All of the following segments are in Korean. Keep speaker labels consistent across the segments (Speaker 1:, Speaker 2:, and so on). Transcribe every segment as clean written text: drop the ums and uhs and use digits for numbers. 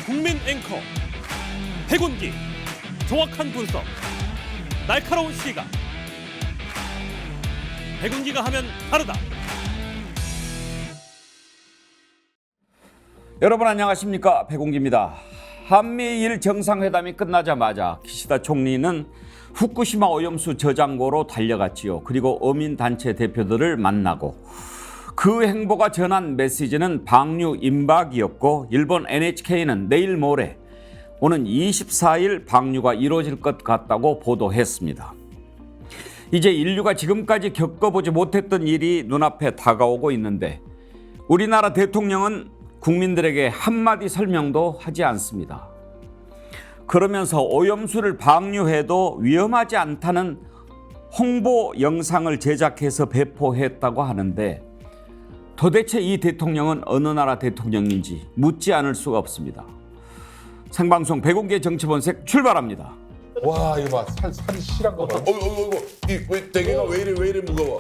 Speaker 1: 국민 앵커 백운기, 정확한 분석, 날카로운 시각. 백운기가 하면 다르다.
Speaker 2: 여러분 안녕하십니까, 백운기입니다. 한미일 정상회담이 끝나자마자 기시다 총리는 후쿠시마 오염수 저장고로 달려갔지요. 그리고 어민단체 대표들을 만나고 그 행보가 전한 메시지는 방류 임박이었고, 일본 NHK는 내일 모레 오는 24일 방류가 이루어질 것 같다고 보도했습니다. 이제 인류가 지금까지 겪어보지 못했던 일이 눈앞에 다가오고 있는데 우리나라 대통령은 국민들에게 한마디 설명도 하지 않습니다. 그러면서 오염수를 방류해도 위험하지 않다는 홍보 영상을 제작해서 배포했다고 하는데, 도대체 이 대통령은 어느 나라 대통령인지 묻지 않을 수가 없습니다. 생방송 백운기의 정치본색 출발합니다.
Speaker 3: 와 이거 봐 살이 실한 거 봐.
Speaker 4: 이 대게가 왜 이래 무거워.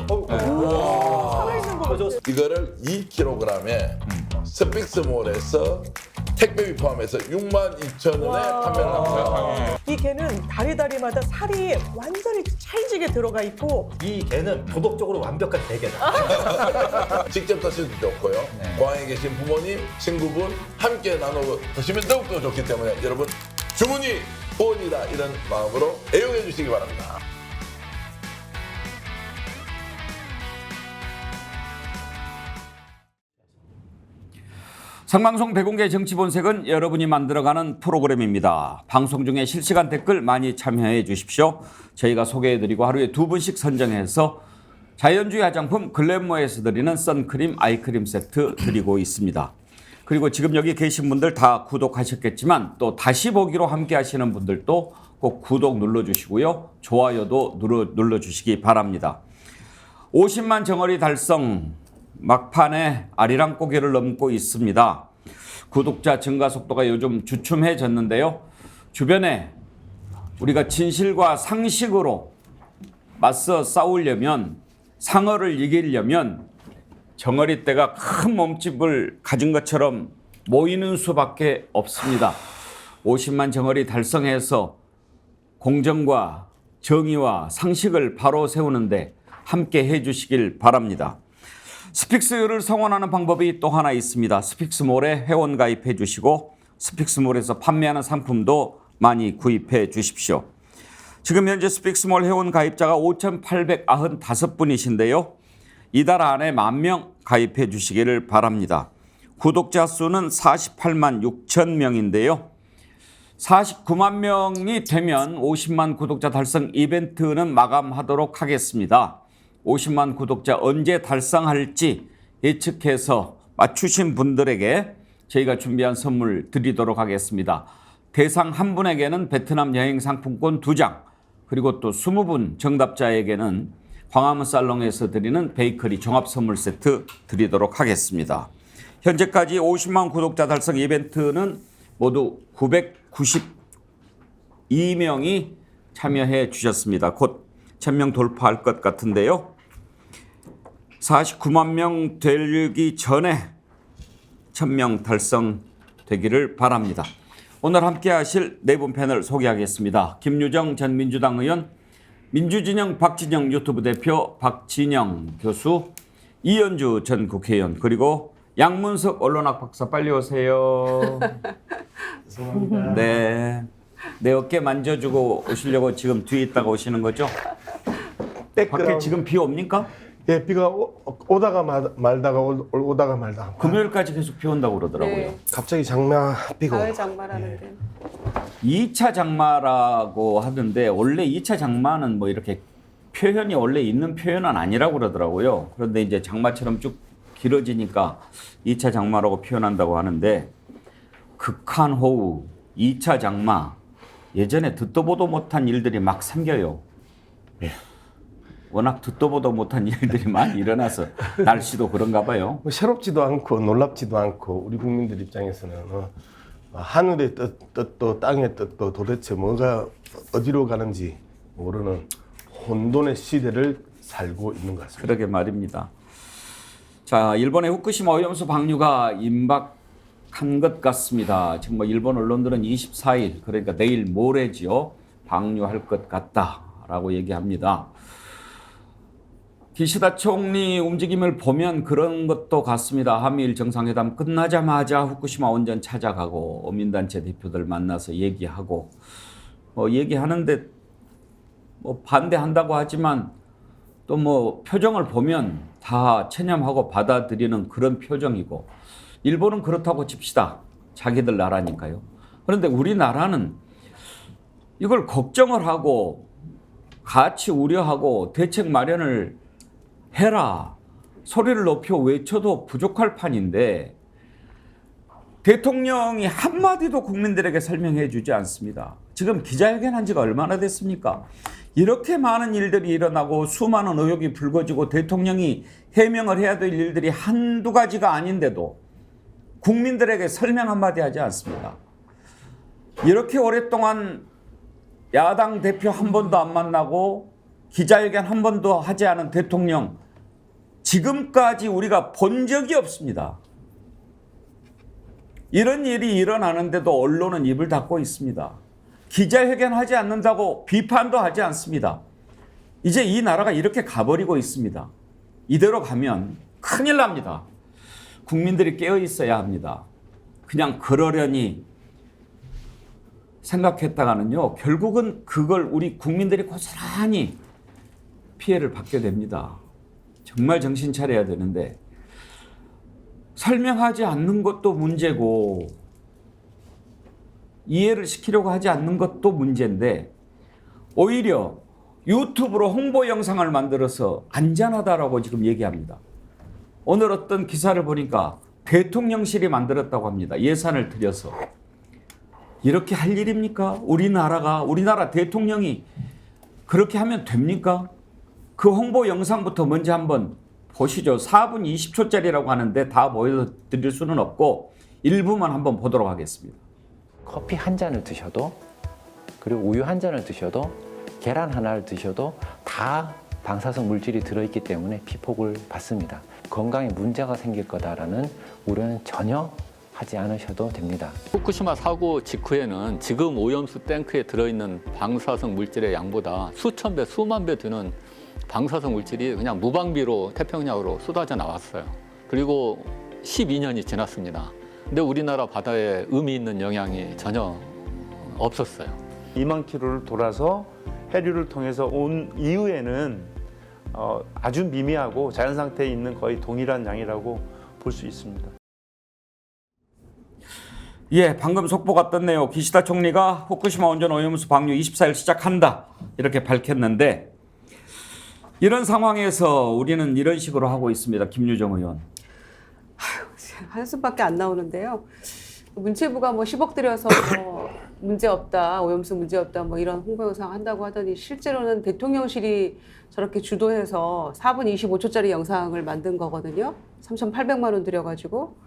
Speaker 4: 이거를 2kg에 스픽스몰에서 택배비 포함해서 62,000원에 판매를 합니다.
Speaker 5: 이 개는 다리마다 살이 완전히 찰지게 들어가 있고,
Speaker 6: 이 개는 도덕적으로 완벽한 대게다.
Speaker 4: 직접 드셔도 좋고요. 고향에 계신 부모님, 친구분 함께 나눠 드시면 더욱더 좋기 때문에 여러분 주문이 후원이다 이런 마음으로 애용해 주시기 바랍니다.
Speaker 2: 생방송 백운기의 정치본색은 여러분이 만들어가는 프로그램입니다. 방송 중에 실시간 댓글 많이 참여해 주십시오. 저희가 소개해드리고 하루에 2분씩 선정해서 자연주의 화장품 글램모에서 드리는 선크림, 아이크림 세트 드리고 있습니다. 그리고 지금 여기 계신 분들 다 구독하셨겠지만 또 다시 보기로 함께 하시는 분들도 꼭 구독 눌러주시고요. 좋아요도 눌러주시기 바랍니다. 50만 정어리 달성 막판에 아리랑고개를 넘고 있습니다. 구독자 증가 속도가 요즘 주춤해졌는데요. 주변에 우리가 진실과 상식으로 맞서 싸우려면, 상어를 이기려면 정어리떼가 큰 몸집을 가진 것처럼 모이는 수밖에 없습니다. 50만 정어리 달성해서 공정과 정의와 상식을 바로 세우는데 함께 해주시길 바랍니다. 스픽스를 성원하는 방법이 또 하나 있습니다. 스픽스몰에 회원 가입해 주시고 스픽스몰에서 판매하는 상품도 많이 구입해 주십시오. 지금 현재 스픽스몰 회원 가입자가 5,895분이신데요. 이달 안에 10,000명 가입해 주시기를 바랍니다. 구독자 수는 48만 6천 명인데요. 49만 명이 되면 50만 구독자 달성 이벤트는 마감하도록 하겠습니다. 50만 구독자 언제 달성할지 예측해서 맞추신 분들에게 저희가 준비한 선물 드리도록 하겠습니다. 대상 한 분에게는 베트남 여행 상품권 2장, 그리고 또 20분 정답자에게는 광화문 살롱에서 드리는 베이커리 종합 선물 세트 드리도록 하겠습니다. 현재까지 50만 구독자 달성 이벤트는 모두 992명이 참여해 주셨습니다. 곧 1,000명 돌파할 것 같은데요. 49만 명 되기 전에 1,000명 달성되기를 바랍니다. 오늘 함께 하실 네 분 패널 소개하겠습니다. 김유정 전 민주당 의원, 민주진영 박진영 유튜브 대표 박진영 교수, 이현주 전 국회의원, 그리고 양문석 언론학 박사, 빨리 오세요.
Speaker 6: 죄송합니다.
Speaker 2: 네, 내 어깨 만져주고 오시려고 지금 뒤에 있다가 오시는 거죠? 밖에 지금 비 옵니까?
Speaker 3: 예, 비가 오다가 말다가 오다가 말다가.
Speaker 2: 금요일까지 계속 비 온다고 그러더라고요.
Speaker 5: 네.
Speaker 3: 갑자기 장마 비가.
Speaker 5: 가을 장마라는데.
Speaker 2: 2차 장마라고 하던데 원래 2차 장마는 뭐 이렇게 표현이 원래 있는 표현은 아니라고 그러더라고요. 그런데 이제 장마처럼 쭉 길어지니까 2차 장마라고 표현한다고 하는데, 극한호우, 2차 장마, 예전에 듣도 보도 못한 일들이 막 생겨요. 워낙 듣도 보도 못한 일들이 많이 일어나서 날씨도 그런가 봐요.
Speaker 3: 뭐 새롭지도 않고 놀랍지도 않고 우리 국민들 입장에서는 하늘의 뜻도 땅의 뜻도 도대체 뭐가 어디로 가는지 모르는 혼돈의 시대를 살고 있는 것 같습니다.
Speaker 2: 그러게 말입니다. 자, 일본의 후쿠시마 오염수 방류가 임박 시작한 것 같습니다. 지금 뭐 일본 언론들은 24일, 그러니까 내일 모레지요, 방류할 것 같다라고 얘기합니다. 기시다 총리 움직임을 보면 그런 것도 같습니다. 한미일 정상회담 끝나자마자 후쿠시마 원전 찾아가고 어민단체 대표들 만나서 얘기하고 얘기하는데 뭐 반대한다고 하지만 또 뭐 표정을 보면 다 체념하고 받아들이는 그런 표정이고, 일본은 그렇다고 칩시다. 자기들 나라니까요. 그런데 우리나라는 이걸 걱정을 하고 같이 우려하고 대책 마련을 해라, 소리를 높여 외쳐도 부족할 판인데 대통령이 한마디도 국민들에게 설명해 주지 않습니다. 지금 기자회견 한 지가 얼마나 됐습니까? 이렇게 많은 일들이 일어나고 수많은 의혹이 불거지고 대통령이 해명을 해야 될 일들이 한두 가지가 아닌데도 국민들에게 설명 한마디 하지 않습니다. 이렇게 오랫동안 야당 대표 한 번도 안 만나고 기자회견 한 번도 하지 않은 대통령, 지금까지 우리가 본 적이 없습니다. 이런 일이 일어나는데도 언론은 입을 닫고 있습니다. 기자회견 하지 않는다고 비판도 하지 않습니다. 이제 이 나라가 이렇게 가버리고 있습니다. 이대로 가면 큰일 납니다. 국민들이 깨어 있어야 합니다. 그냥 그러려니 생각했다가는요, 결국은 그걸 우리 국민들이 고스란히 피해를 받게 됩니다. 정말 정신 차려야 되는데 설명하지 않는 것도 문제고 이해를 시키려고 하지 않는 것도 문제인데 오히려 유튜브로 홍보 영상을 만들어서 안전하다라고 지금 얘기합니다. 오늘 어떤 기사를 보니까 대통령실이 만들었다고 합니다. 예산을 들여서. 이렇게 할 일입니까? 우리나라 대통령이 그렇게 하면 됩니까? 그 홍보 영상부터 먼저 한번 보시죠. 4분 20초짜리라고 하는데 다 보여드릴 수는 없고 일부만 한번 보도록 하겠습니다.
Speaker 7: 커피 한 잔을 드셔도, 그리고 우유 한 잔을 드셔도, 계란 하나를 드셔도 다 방사성 물질이 들어있기 때문에 피폭을 받습니다. 건강에 문제가 생길 거다라는 우려는 전혀 하지 않으셔도 됩니다.
Speaker 8: 후쿠시마 사고 직후에는 지금 오염수 탱크에 들어있는 방사성 물질의 양보다 수천 배, 수만 배 되는 방사성 물질이 그냥 무방비로 태평양으로 쏟아져 나왔어요. 그리고 12년이 지났습니다. 근데 우리나라 바다에 의미 있는 영향이 전혀 없었어요.
Speaker 9: 2만 킬로를 돌아서 해류를 통해서 온 이후에는 아주 미미하고 자연 상태에 있는 거의 동일한 양이라고 볼 수 있습니다.
Speaker 2: 예, 방금 속보가 떴네요. 기시다 총리가 후쿠시마 원전 오염수 방류 24일 시작한다 이렇게 밝혔는데, 이런 상황에서 우리는 이런 식으로 하고 있습니다. 김유정 의원.
Speaker 10: 한숨밖에 안 나오는데요. 문체부가 뭐 10억 들여서 뭐 문제 없다, 오염수 문제 없다, 뭐 이런 홍보 영상 한다고 하더니 실제로는 대통령실이 저렇게 주도해서 4분 25초짜리 영상을 만든 거거든요. 3,800만 원 들여가지고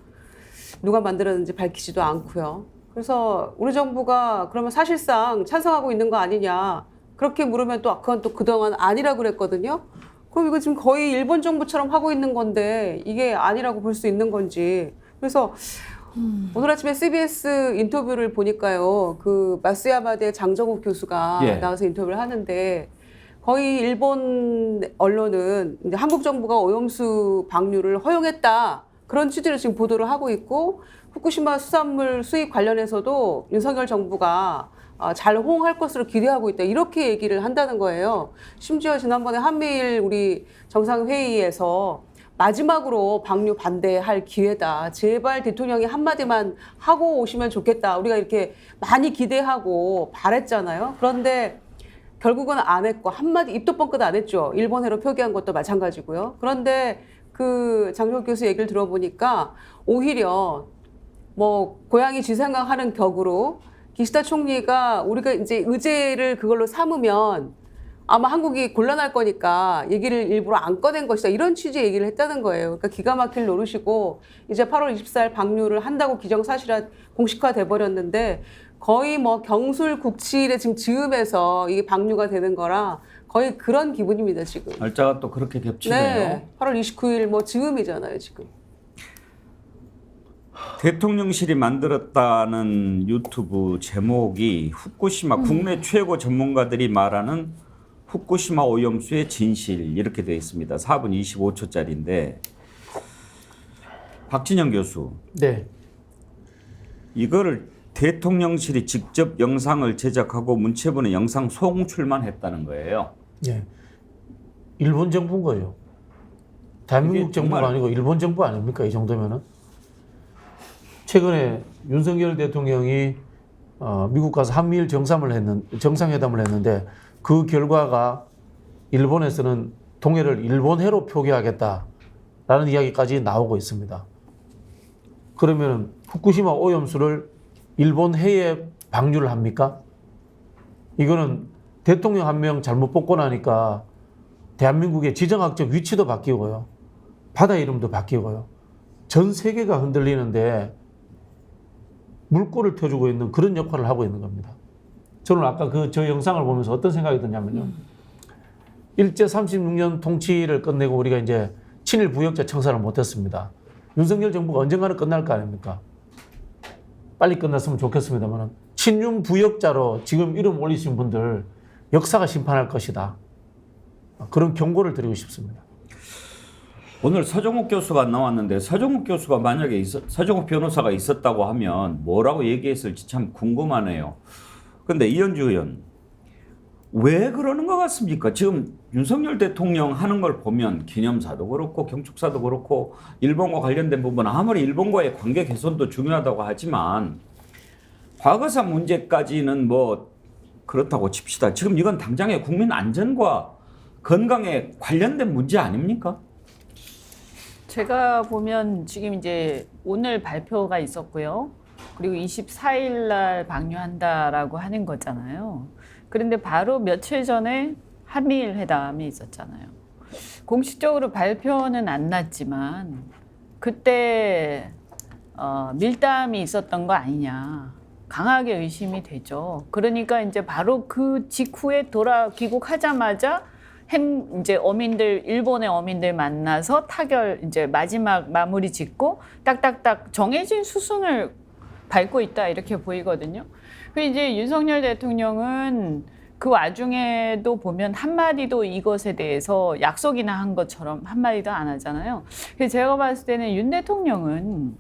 Speaker 10: 누가 만들었는지 밝히지도 않고요. 그래서 우리 정부가 그러면 사실상 찬성하고 있는 거 아니냐, 그렇게 물으면 또 그건 또 그동안 아니라고 그랬거든요. 그럼 이거 지금 거의 일본 정부처럼 하고 있는 건데 이게 아니라고 볼 수 있는 건지. 그래서 오늘 아침에 CBS 인터뷰를 보니까요, 그 마쓰야마대 장정욱 교수가 나와서 인터뷰를 하는데 거의 일본 언론은 이제 한국 정부가 오염수 방류를 허용했다, 그런 취지로 지금 보도를 하고 있고, 후쿠시마 수산물 수입 관련해서도 윤석열 정부가 잘 호응할 것으로 기대하고 있다, 이렇게 얘기를 한다는 거예요. 심지어 지난번에 한미일 우리 정상회의에서 마지막으로 방류 반대할 기회다, 제발 대통령이 한마디만 하고 오시면 좋겠다, 우리가 이렇게 많이 기대하고 바랬잖아요. 그런데 결국은 안 했고 한마디 입도 뻥끗 안 했죠. 일본해로 표기한 것도 마찬가지고요. 그런데 그 장정욱 교수 얘기를 들어보니까 오히려 뭐 고양이 쥐 생각하는 격으로 기시다 총리가 우리가 이제 의제를 그걸로 삼으면 아마 한국이 곤란할 거니까 얘기를 일부러 안 꺼낸 것이다, 이런 취지의 얘기를 했다는 거예요. 그러니까 기가 막힐 노릇이고 이제 8월 24일 방류를 한다고 기정사실화 공식화돼 버렸는데 거의 뭐 경술국치를 지금 즈음해서 이게 방류가 되는 거라 거의 그런 기분입니다, 지금.
Speaker 2: 날짜가 또 그렇게 겹치네요.
Speaker 10: 네, 8월 29일 뭐 즈음이잖아요, 지금.
Speaker 2: 대통령실이 만들었다는 유튜브 제목이 후쿠시마 국내 최고 전문가들이 말하는 후쿠시마 오염수의 진실 이렇게 되어 있습니다. 4분 25초짜리인데 박진영 교수.
Speaker 11: 네.
Speaker 2: 이거를 대통령실이 직접 영상을 제작하고 문체부는 영상 송출만 했다는 거예요.
Speaker 11: 예. 일본 정부인 거예요. 대한민국 정부가 아니고 일본 정부 아닙니까? 이 정도면은. 최근에 윤석열 대통령이 미국 가서 한미일 정상회담을 했는데 그 결과가 일본에서는 동해를 일본해로 표기하겠다라는 이야기까지 나오고 있습니다. 그러면 후쿠시마 오염수를 일본해에 방류를 합니까? 이거는 대통령 한 명 잘못 뽑고 나니까 대한민국의 지정학적 위치도 바뀌고요. 바다 이름도 바뀌고요. 전 세계가 흔들리는데 물꼬를 펴주고 있는 그런 역할을 하고 있는 겁니다. 저는 아까 저 영상을 보면서 어떤 생각이 드냐면요. 일제 36년 통치를 끝내고 우리가 이제 친일 부역자 청산을 못했습니다. 윤석열 정부가 언젠가는 끝날 거 아닙니까? 빨리 끝났으면 좋겠습니다만 친윤 부역자로 지금 이름 올리신 분들 역사가 심판할 것이다. 그런 경고를 드리고 싶습니다.
Speaker 2: 오늘 서정욱 교수가 나왔는데 서정욱 교수가 만약에 서정욱 변호사가 있었다고 하면 뭐라고 얘기했을지 참 궁금하네요. 그런데 이현주 의원 왜 그러는 것 같습니까? 지금 윤석열 대통령 하는 걸 보면 기념사도 그렇고 경축사도 그렇고 일본과 관련된 부분 아무리 일본과의 관계 개선도 중요하다고 하지만 과거사 문제까지는 뭐 그렇다고 칩시다. 지금 이건 당장의 국민 안전과 건강에 관련된 문제 아닙니까?
Speaker 12: 제가 보면 지금 이제 오늘 발표가 있었고요. 그리고 24일 날 방류한다라고 하는 거잖아요. 그런데 바로 며칠 전에 한미일 회담이 있었잖아요. 공식적으로 발표는 안 났지만 그때 밀담이 있었던 거 아니냐. 강하게 의심이 되죠. 그러니까 이제 바로 그 직후에 귀국하자마자 이제 일본의 어민들 만나서 타결, 이제 마지막 마무리 짓고 딱딱딱 정해진 수순을 밟고 있다 이렇게 보이거든요. 그리고 이제 윤석열 대통령은 그 와중에도 보면 한마디도 이것에 대해서 약속이나 한 것처럼 한마디도 안 하잖아요. 그래서 제가 봤을 때는 윤 대통령은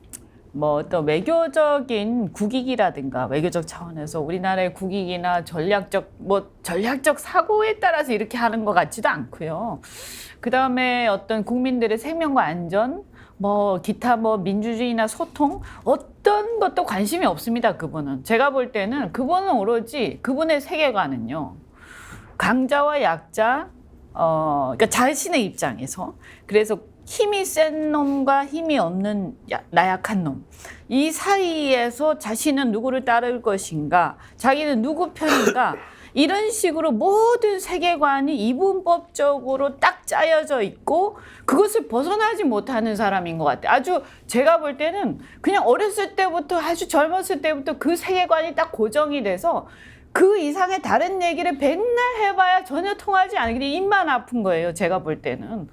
Speaker 12: 뭐 어떤 외교적인 국익이라든가 외교적 차원에서 우리나라의 국익이나 전략적 사고에 따라서 이렇게 하는 것 같지도 않고요. 그 다음에 어떤 국민들의 생명과 안전, 기타 민주주의나 소통 어떤 것도 관심이 없습니다. 그분은 제가 볼 때는 그분은 오로지 그분의 세계관은요. 강자와 약자, 그러니까 자신의 입장에서 그래서 힘이 센 놈과 힘이 없는 나약한 놈. 이 사이에서 자신은 누구를 따를 것인가, 자기는 누구 편인가, 이런 식으로 모든 세계관이 이분법적으로 딱 짜여져 있고 그것을 벗어나지 못하는 사람인 것 같아요. 아주 제가 볼 때는 그냥 어렸을 때부터 아주 젊었을 때부터 그 세계관이 딱 고정이 돼서 그 이상의 다른 얘기를 백날 해봐야 전혀 통하지 않게 입만 아픈 거예요. 제가 볼 때는.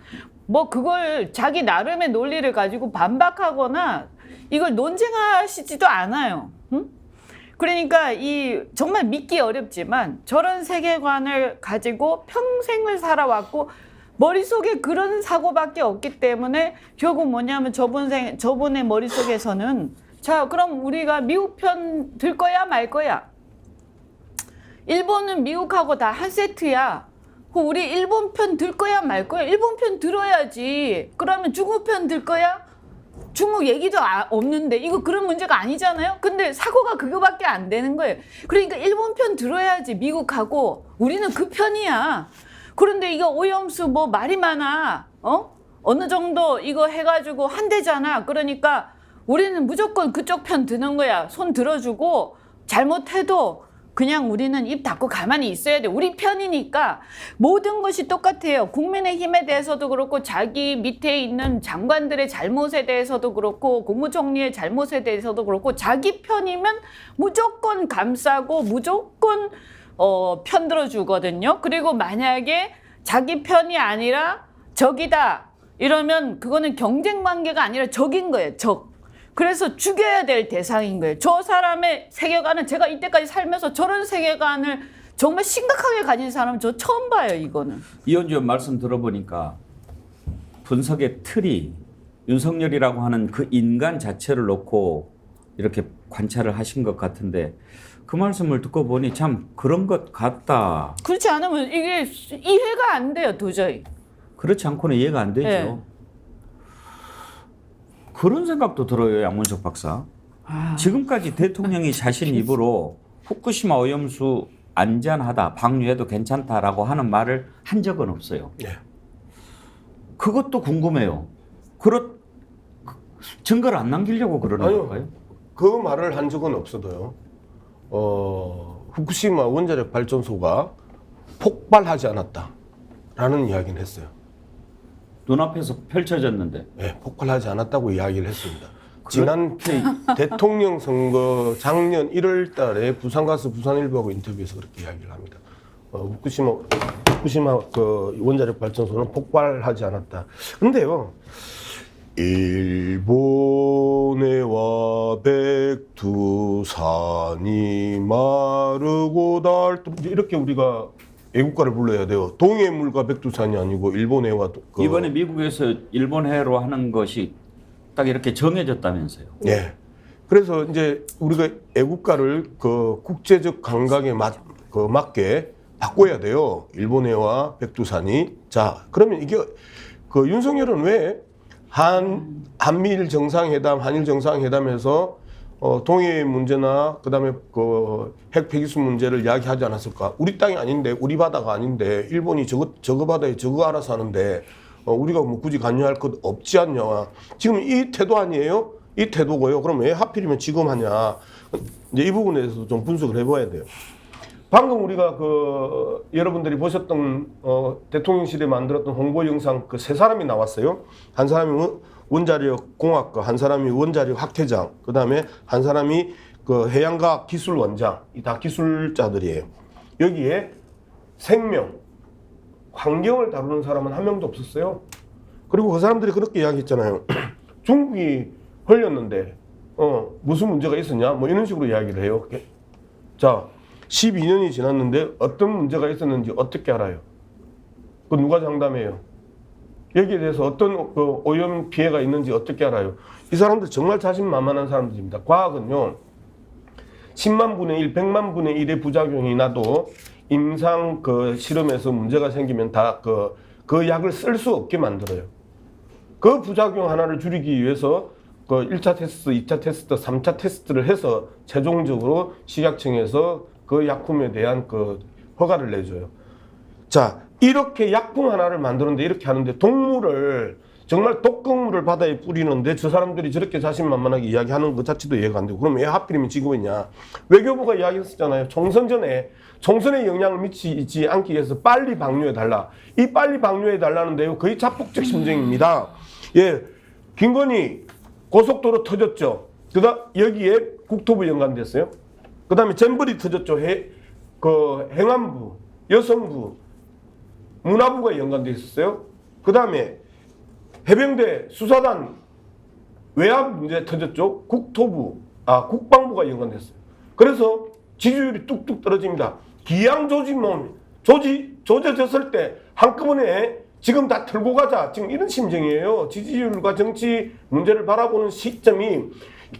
Speaker 12: 그걸 자기 나름의 논리를 가지고 반박하거나 이걸 논쟁하시지도 않아요. 응? 그러니까 정말 믿기 어렵지만 저런 세계관을 가지고 평생을 살아왔고 머릿속에 그런 사고밖에 없기 때문에 결국 뭐냐면 저분의 머릿속에서는 자, 그럼 우리가 미국 편 들 거야 말 거야. 일본은 미국하고 다 한 세트야. 우리 일본 편 들 거야 말 거야? 일본 편 들어야지. 그러면 중국 편 들 거야? 중국 얘기도 없는데 이거 그런 문제가 아니잖아요. 근데 사고가 그거밖에 안 되는 거예요. 그러니까 일본 편 들어야지. 미국하고 우리는 그 편이야. 그런데 이거 오염수 말이 많아. 어느 정도 이거 해가지고 한대잖아. 그러니까 우리는 무조건 그쪽 편 드는 거야. 손 들어주고 잘못해도 그냥 우리는 입 닫고 가만히 있어야 돼. 우리 편이니까 모든 것이 똑같아요. 국민의힘에 대해서도 그렇고 자기 밑에 있는 장관들의 잘못에 대해서도 그렇고 국무총리의 잘못에 대해서도 그렇고 자기 편이면 무조건 감싸고 무조건 편 들어주거든요. 그리고 만약에 자기 편이 아니라 적이다 이러면 그거는 경쟁 관계가 아니라 적인 거예요. 적. 그래서 죽여야 될 대상인 거예요. 저 사람의 세계관은 제가 이때까지 살면서 저런 세계관을 정말 심각하게 가진 사람은 저 처음 봐요, 이거는.
Speaker 2: 이현주 의원 말씀 들어보니까 분석의 틀이 윤석열이라고 하는 그 인간 자체를 놓고 이렇게 관찰을 하신 것 같은데 그 말씀을 듣고 보니 참 그런 것 같다.
Speaker 12: 그렇지 않으면 이게 이해가 안 돼요, 도저히.
Speaker 2: 그렇지 않고는 이해가 안 되죠.
Speaker 12: 네.
Speaker 2: 그런 생각도 들어요, 양문석 박사. 지금까지 대통령이 자신 입으로 후쿠시마 오염수 안전하다, 방류해도 괜찮다라고 하는 말을 한 적은 없어요.
Speaker 3: 네.
Speaker 2: 그것도 궁금해요. 증거를 안 남기려고 그러는
Speaker 3: 아니요.
Speaker 2: 건가요?
Speaker 3: 그 말을 한 적은 없어도요. 후쿠시마 원자력 발전소가 폭발하지 않았다라는 이야기는 했어요.
Speaker 2: 눈앞에서 펼쳐졌는데.
Speaker 3: 네, 폭발하지 않았다고 이야기를 했습니다. 지난 대통령 선거 작년 1월 달에 부산 가서 부산일보하고 인터뷰에서 그렇게 이야기를 합니다. 후쿠시마 그 원자력 발전소는 폭발하지 않았다. 근데요. 일본해와 백두산이 마르고 닳도 이렇게 우리가 애국가를 불러야 돼요. 동해물과 백두산이 아니고 일본해와
Speaker 2: 이번에 미국에서 일본해로 하는 것이 딱 이렇게 정해졌다면서요.
Speaker 3: 네. 그래서 이제 우리가 애국가를 그 국제적 감각에 맞게 바꿔야 돼요. 일본해와 백두산이. 자, 그러면 이게 그 윤석열은 왜 한미일 정상회담, 한일 정상회담에서 동해 문제나 그다음에 그 핵 폐기수 문제를 이야기하지 않았을까? 우리 땅이 아닌데, 우리 바다가 아닌데, 일본이 저거 바다에 저거 알아서 하는데 우리가 뭐 굳이 관여할 것 없지 않냐? 지금 이 태도 아니에요? 이 태도고요. 그럼 왜 하필이면 지금 하냐? 이제 이 부분에 대해서 좀 분석을 해봐야 돼요. 방금 우리가 그 여러분들이 보셨던 대통령실에 만들었던 홍보 영상 그 세 사람이 나왔어요. 한 사람이 원자력 공학과, 한 사람이 원자력 학회장, 그 다음에 한 사람이 그 해양과학 기술 원장. 이 다 기술자들이에요. 여기에 생명, 환경을 다루는 사람은 한 명도 없었어요. 그리고 그 사람들이 그렇게 이야기했잖아요. 중국이 흘렸는데 무슨 문제가 있었냐? 뭐 이런 식으로 이야기를 해요. 자, 12년이 지났는데 어떤 문제가 있었는지 어떻게 알아요? 그 누가 장담해요? 여기에 대해서 어떤 그 오염 피해가 있는지 어떻게 알아요? 이 사람들 정말 자신만만한 사람들입니다. 과학은요, 10만 분의 1, 100만 분의 1의 부작용이 나도 임상 그 실험에서 문제가 생기면 다 그 약을 쓸 수 없게 만들어요. 그 부작용 하나를 줄이기 위해서 그 1차 테스트, 2차 테스트, 3차 테스트를 해서 최종적으로 식약청에서 그 약품에 대한 그 허가를 내줘요. 자, 이렇게 약품 하나를 만드는데 이렇게 하는데 동물을 정말 독극물을 바다에 뿌리는데 저 사람들이 저렇게 자신만만하게 이야기하는 것 자체도 이해가 안 되고, 그럼 왜 하필이면 지금 했냐? 외교부가 이야기했었잖아요. 총선에 영향을 미치지 않기 위해서 빨리 방류해달라. 이 빨리 방류해달라는데요, 거의 자폭적 심정입니다. 예, 김건희 고속도로 터졌죠. 그다음 여기에 국토부 연관됐어요. 그다음에 잼버리 터졌죠. 행안부, 여성부, 문화부가 연관돼 있었어요. 그다음에 해병대 수사단 외압 문제 터졌죠. 국방부가 연관됐어요. 그래서 지지율이 뚝뚝 떨어집니다. 기양조직론 조져졌을 때 한꺼번에 지금 다 털고 가자, 지금 이런 심정이에요. 지지율과 정치 문제를 바라보는 시점이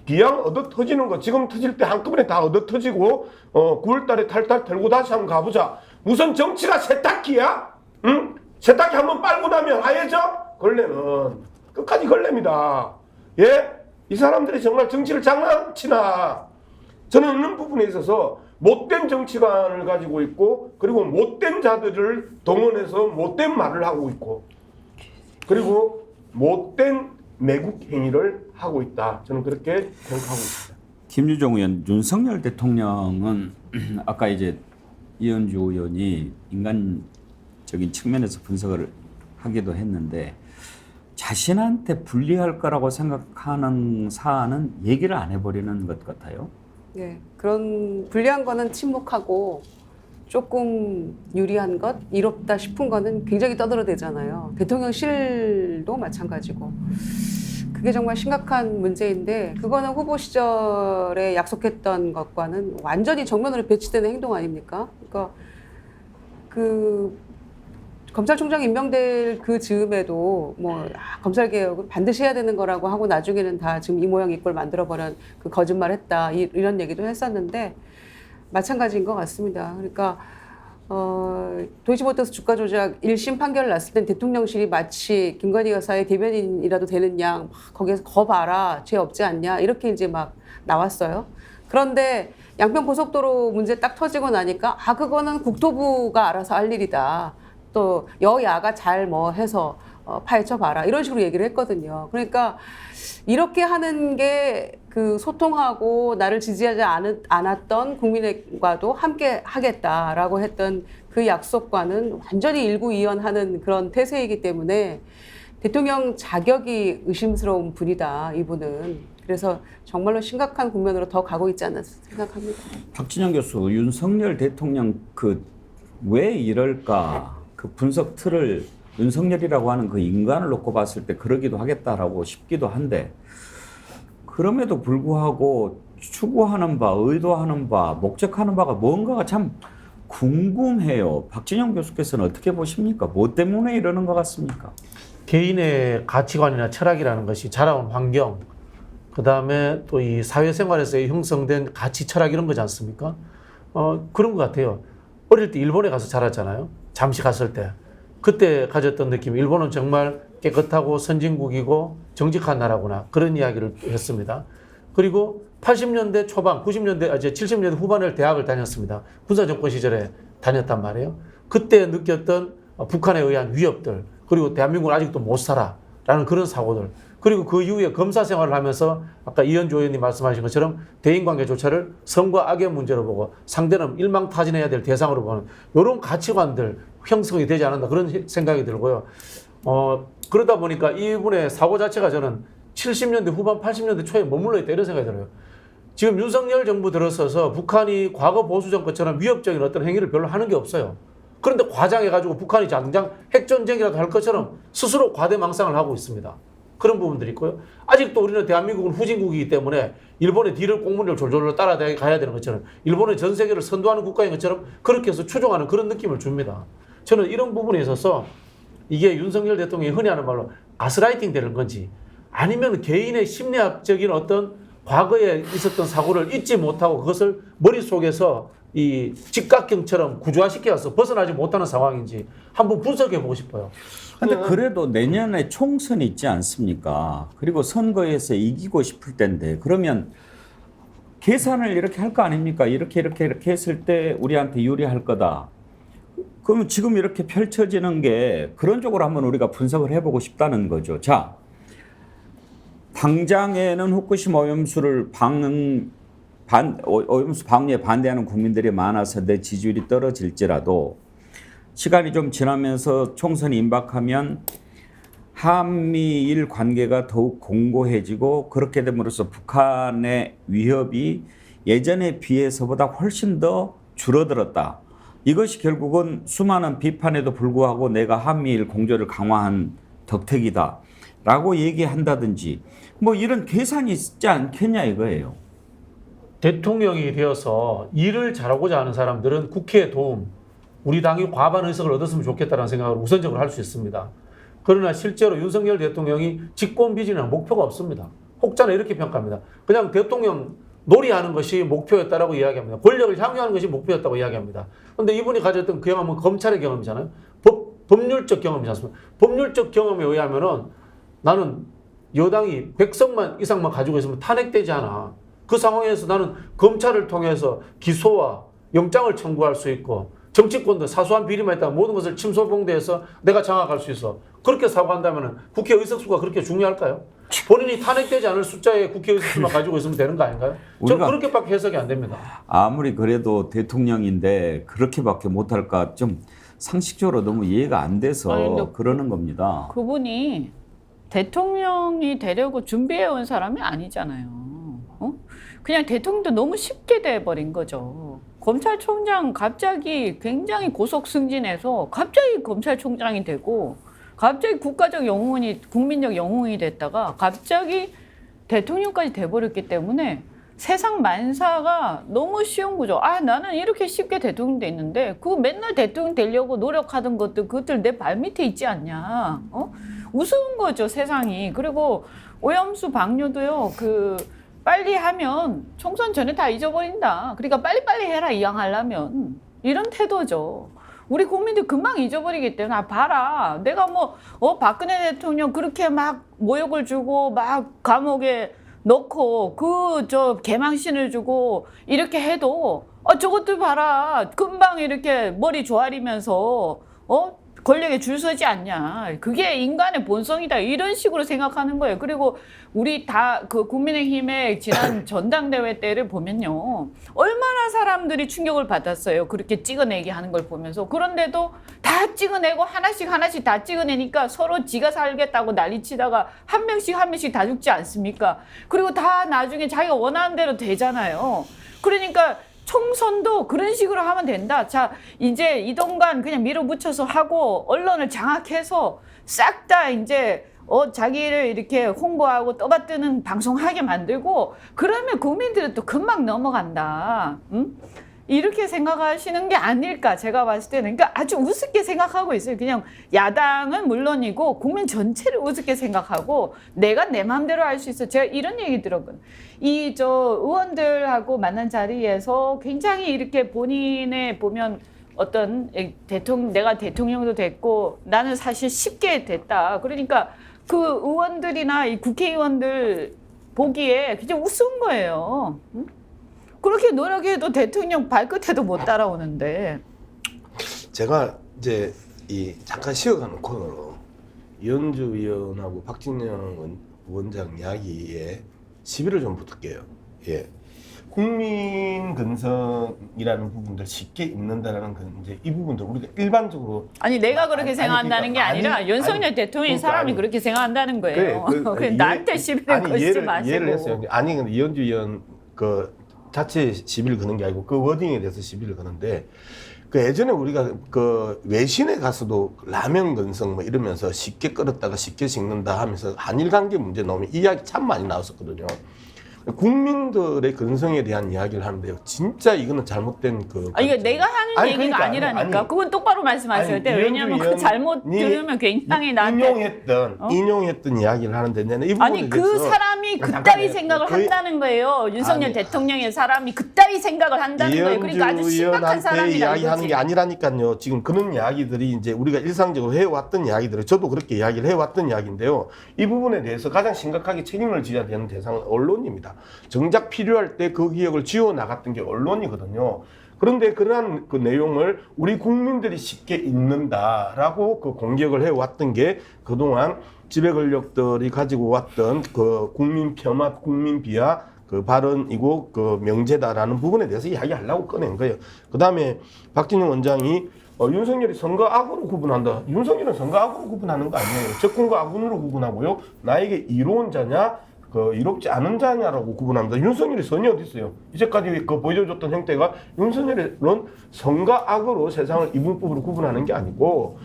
Speaker 3: 기양 얻어 터지는 거, 지금 터질 때 한꺼번에 다 얻어 터지고 9월 달에 탈탈 털고 다시 한번 가보자. 무슨 정치가 세탁기야? 응? 세탁기 한번 빨고 나면 하얘져? 걸레는 끝까지 걸레입니다. 예? 이 사람들이 정말 정치를 장난치나? 저는 이런 부분에 있어서 못된 정치관을 가지고 있고, 그리고 못된 자들을 동원해서 못된 말을 하고 있고, 그리고 못된 매국 행위를 하고 있다. 저는 그렇게 생각하고 있습니다.
Speaker 2: 김유정 의원, 윤석열 대통령은 아까 이제 이현주 의원이 인간적인 측면에서 분석을 하기도 했는데 자신한테 불리할 거라고 생각하는 사안은 얘기를 안 해버리는 것 같아요.
Speaker 10: 네, 그런 불리한 거는 침묵하고 조금 유리한 것, 이롭다 싶은 거는 굉장히 떠들어대잖아요. 대통령실도 마찬가지고. 그게 정말 심각한 문제인데 그거는 후보 시절에 약속했던 것과는 완전히 정면으로 배치되는 행동 아닙니까? 그러니까 그 검찰총장 임명될 그 즈음에도 뭐 검찰 개혁은 반드시 해야 되는 거라고 하고 나중에는 다 지금 이 모양 이 꼴 만들어버린 그 거짓말했다 이런 얘기도 했었는데 마찬가지인 것 같습니다. 그러니까 도이치모터스 주가 조작 1심 판결을 났을 땐 대통령실이 마치 김건희 여사의 대변인이라도 되는 양 거기에서 거 봐라 죄 없지 않냐 이렇게 이제 막 나왔어요. 그런데 양평 고속도로 문제 딱 터지고 나니까 그거는 국토부가 알아서 할 일이다. 또 여야가 잘 뭐 해서 파헤쳐 봐라 이런 식으로 얘기를 했거든요. 그러니까 이렇게 하는 게 그 소통하고 나를 지지하지 않았던 국민과도 함께 하겠다라고 했던 그 약속과는 완전히 일구이연하는 그런 태세이기 때문에 대통령 자격이 의심스러운 분이다, 이분은. 그래서 정말로 심각한 국면으로 더 가고 있지 않나 생각합니다.
Speaker 2: 박진영 교수, 윤석열 대통령 왜 이럴까? 그 분석 틀을 윤석열이라고 하는 그 인간을 놓고 봤을 때 그러기도 하겠다라고 싶기도 한데, 그럼에도 불구하고 추구하는 바, 의도하는 바, 목적하는 바가 뭔가가 참 궁금해요. 박진영 교수께서는 어떻게 보십니까? 뭐 때문에 이러는 것 같습니까?
Speaker 11: 개인의 가치관이나 철학이라는 것이 자라온 환경, 그 다음에 또 이 사회생활에서 형성된 가치, 철학 이런 거지 않습니까? 그런 것 같아요. 어릴 때 일본에 가서 자랐잖아요. 잠시 갔을 때. 그때 가졌던 느낌, 일본은 정말 깨끗하고 선진국이고 정직한 나라구나, 그런 이야기를 했습니다. 그리고 80년대 초반, 90년대, 70년대 후반을 대학을 다녔습니다. 군사정권 시절에 다녔단 말이에요. 그때 느꼈던 북한에 의한 위협들, 그리고 대한민국은 아직도 못 살아라는 그런 사고들, 그리고 그 이후에 검사 생활을 하면서 아까 이현주 의원님 말씀하신 것처럼 대인관계조차를 선과 악의 문제로 보고 상대는 일망타진해야 될 대상으로 보는 이런 가치관들 형성이 되지 않았나, 그런 생각이 들고요. 그러다 보니까 이분의 사고 자체가 저는 70년대 후반 80년대 초에 머물러 있다, 이런 생각이 들어요. 지금 윤석열 정부 들어서서 북한이 과거 보수 정권처럼 위협적인 어떤 행위를 별로 하는 게 없어요. 그런데 과장해가지고 북한이 당장 핵전쟁이라도 할 것처럼 스스로 과대망상을 하고 있습니다. 그런 부분들이 있고요. 아직도 우리는 대한민국은 후진국이기 때문에 일본의 뒤를 꽁무니를 졸졸 따라가야 되는 것처럼, 일본의 전 세계를 선도하는 국가인 것처럼 그렇게 해서 추종하는 그런 느낌을 줍니다. 저는 이런 부분에 있어서 이게 윤석열 대통령이 흔히 하는 말로 가스라이팅 되는 건지, 아니면 개인의 심리학적인 어떤 과거에 있었던 사고를 잊지 못하고 그것을 머릿속에서 이 직각경처럼 구조화시켜서 벗어나지 못하는 상황인지 한번 분석해 보고 싶어요.
Speaker 2: 근데 그래도 내년에 총선이 있지 않습니까? 그리고 선거에서 이기고 싶을 텐데, 그러면 계산을 이렇게 할 거 아닙니까? 이렇게 했을 때 우리한테 유리할 거다. 그러면 지금 이렇게 펼쳐지는 게 그런 쪽으로 한번 우리가 분석을 해보고 싶다는 거죠. 자, 당장에는 후쿠시마 오염수를 오염수 방류에 반대하는 국민들이 많아서 내 지지율이 떨어질지라도 시간이 좀 지나면서 총선이 임박하면 한미일 관계가 더욱 공고해지고, 그렇게 됨으로써 북한의 위협이 예전에 비해서보다 훨씬 더 줄어들었다. 이것이 결국은 수많은 비판에도 불구하고 내가 한미일 공조를 강화한 덕택이다 라고 얘기한다든지 뭐 이런 계산이 있지 않겠냐 이거예요.
Speaker 11: 대통령이 되어서 일을 잘하고자 하는 사람들은 국회의 도움, 우리 당이 과반 의석을 얻었으면 좋겠다는 생각을 우선적으로 할 수 있습니다. 그러나 실제로 윤석열 대통령이 집권 비전이나 목표가 없습니다. 혹자는 이렇게 평가합니다. 그냥 대통령 놀이하는 것이 목표였다라고 이야기합니다. 권력을 향유하는 것이 목표였다고 이야기합니다. 그런데 이분이 가졌던 그 경험은 검찰의 경험이잖아요. 법률적 경험이지 않습니까? 법률적 경험에 의하면은 나는 여당이 100석만 이상만 가지고 있으면 탄핵되지 않아. 그 상황에서 나는 검찰을 통해서 기소와 영장을 청구할 수 있고, 정치권도 사소한 비리만 있다가 모든 것을 침소봉대해서 내가 장악할 수 있어. 그렇게 사고한다면 국회 의석수가 그렇게 중요할까요? 본인이 탄핵되지 않을 숫자의 국회 의석수만 가지고 있으면 되는 거 아닌가요? 저는 그렇게밖에 해석이 안 됩니다.
Speaker 2: 아무리 그래도 대통령인데 그렇게밖에 못할까, 좀 상식적으로 너무 이해가 안 돼서 그러는 겁니다.
Speaker 12: 그분이 대통령이 되려고 준비해온 사람이 아니잖아요. 그냥 대통령도 너무 쉽게 돼버린 거죠. 검찰총장 갑자기 굉장히 고속 승진해서 갑자기 검찰총장이 되고, 갑자기 국가적 영웅이 국민적 영웅이 됐다가 갑자기 대통령까지 돼버렸기 때문에 세상 만사가 너무 쉬운 거죠. 아, 나는 이렇게 쉽게 대통령 됐는데 그 맨날 대통령 되려고 노력하던 것들 그것들 내 발밑에 있지 않냐. 우스운 거죠, 세상이. 그리고 오염수 방류도요. 빨리 하면 총선 전에 다 잊어버린다. 그러니까 빨리빨리 해라, 이왕 하려면. 이런 태도죠. 우리 국민들 금방 잊어버리기 때문에 봐라. 내가 박근혜 대통령 그렇게 막 모욕을 주고 막 감옥에 넣고 개망신을 주고 이렇게 해도 저것도 봐라. 금방 이렇게 머리 조아리면서 권력에 줄 서지 않냐. 그게 인간의 본성이다. 이런 식으로 생각하는 거예요. 그리고 우리 다 국민의힘의 지난 전당대회 때를 보면요. 얼마나 사람들이 충격을 받았어요. 그렇게 찍어내기 하는 걸 보면서. 그런데도 다 찍어내고 하나씩 다 찍어내니까 서로 지가 살겠다고 난리치다가 한 명씩 다 죽지 않습니까? 그리고 다 나중에 자기가 원하는 대로 되잖아요. 그러니까 총선도 그런 식으로 하면 된다. 자, 이제 이동관 그냥 밀어붙여서 하고 언론을 장악해서 싹 다 이제 자기를 이렇게 홍보하고 떠받드는 방송하게 만들고 그러면 국민들은 또 금방 넘어간다. 응? 이렇게 생각하시는 게 아닐까 제가 봤을 때는. 그러니까 아주 우습게 생각하고 있어요. 그냥 야당은 물론이고 국민 전체를 우습게 생각하고 내가 내 마음대로 할 수 있어. 제가 이런 얘기 들었거든요. 의원들하고 만난 자리에서 굉장히 이렇게 본인의 보면 어떤 내가 대통령도 됐고 나는 사실 쉽게 됐다. 그러니까 그 의원들이나 이 국회의원들 보기에 그냥 우스운 거예요. 응? 그렇게 노력해도 대통령 발끝에도 못 따라오는데.
Speaker 3: 제가 이제 잠깐 쉬어가는 코너로 이현주 의원하고 박진영 원장 이야기에 시비를 좀 붙을게요. 예. 국민 근성이라는 부분들 쉽게 잊는다라는 건 이제 이 부분들 우리가 일반적으로
Speaker 12: 아니 내가 그렇게 생각한다는 게 아니라 윤석열 대통령이 사람이 그렇게 생각한다는 거예요.
Speaker 3: 그래,
Speaker 12: 나한테 시비를 걸지 마시고.
Speaker 3: 이해를 했어요. 아니 근데 이현주 의원 자체 시비를 거는 게 아니고 그 워딩에 대해서 시비를 거는데 예전에 우리가 외신에 가서도 라면 근성 이러면서 쉽게 끓였다가 쉽게 식는다 하면서 한일 관계 문제 나오면 이야기 참 많이 나왔었거든요. 국민들의 근성에 대한 이야기를 하는데요. 진짜 이거는 잘못된
Speaker 12: 이게 내가 하는 얘기가 아니라니까. 그건 똑바로 말씀하셔야 돼요. 왜냐하면 그 잘못 들으면 굉장히 나한테
Speaker 3: 인용했던 이야기를 하는데 내가 이 부분에
Speaker 12: 그 사람이 그따위 생각을 한다는 거예요. 윤석열 대통령의 사람이 그따위 생각을 한다는 거예요. 그러니까 아주 심각한 사람이라는
Speaker 3: 이야기하는 게 아니라니까요. 지금 그런 이야기들이 이제 우리가 일상적으로 해왔던 이야기들을 저도 그렇게 이야기를 해왔던 이야기인데요. 이 부분에 대해서 가장 심각하게 책임을 져야 되는 대상은 언론입니다. 정작 필요할 때 그 기억을 지워 나갔던 게 언론이거든요. 그런데 그러한 그 내용을 우리 국민들이 쉽게 잊는다라고 공격을 해왔던 게 그동안 지배 권력들이 가지고 왔던 국민 폄하, 국민 비하 발언이고 명제다라는 부분에 대해서 이야기하려고 꺼낸 거예요. 그 다음에 박진영 원장이 윤석열이 선거 악으로 구분한다. 윤석열은 선거 악으로 구분하는 거 아니에요. 적군과 악군으로 구분하고요. 나에게 이로운 자냐 이롭지 않은 자냐라고 구분합니다. 윤석열이 선이 어디 있어요? 이제까지 보여줬던 형태가 윤석열은 선과 악으로 세상을 이분법으로 구분하는 게 아니고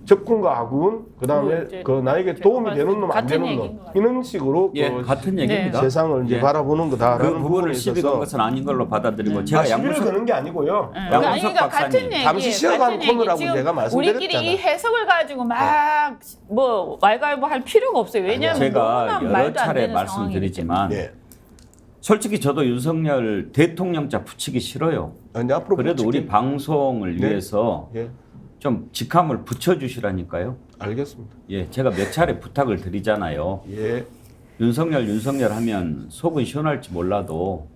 Speaker 3: 적군과 악군, 그다음에 나에게 도움이 되는 놈 안 되는 놈 이런 식으로
Speaker 2: 같은 얘기입니다.
Speaker 3: 세상을 이제 바라보는 거다라는
Speaker 2: 그 부분을 시비 건 것은 아닌 걸로 받아들이고 제가
Speaker 3: 시비를 거는 게 아니고요.
Speaker 2: 양문석 박사님
Speaker 3: 잠시 쉬어가는 코너라고 제가 말씀드렸잖아요.
Speaker 12: 우리끼리 이 해석을 가지고 막 왈가왈부 할 필요가 없어요. 왜냐하면
Speaker 2: 제가 여러 차례 말씀드리지만 솔직히 저도 윤석열 대통령자 붙이기 싫어요.
Speaker 3: 앞으로
Speaker 2: 그래도 우리 방송을 위해서 좀 직함을 붙여주시라니까요.
Speaker 3: 알겠습니다.
Speaker 2: 제가 몇 차례 부탁을 드리잖아요. 윤석열 하면 속은 시원할지 몰라도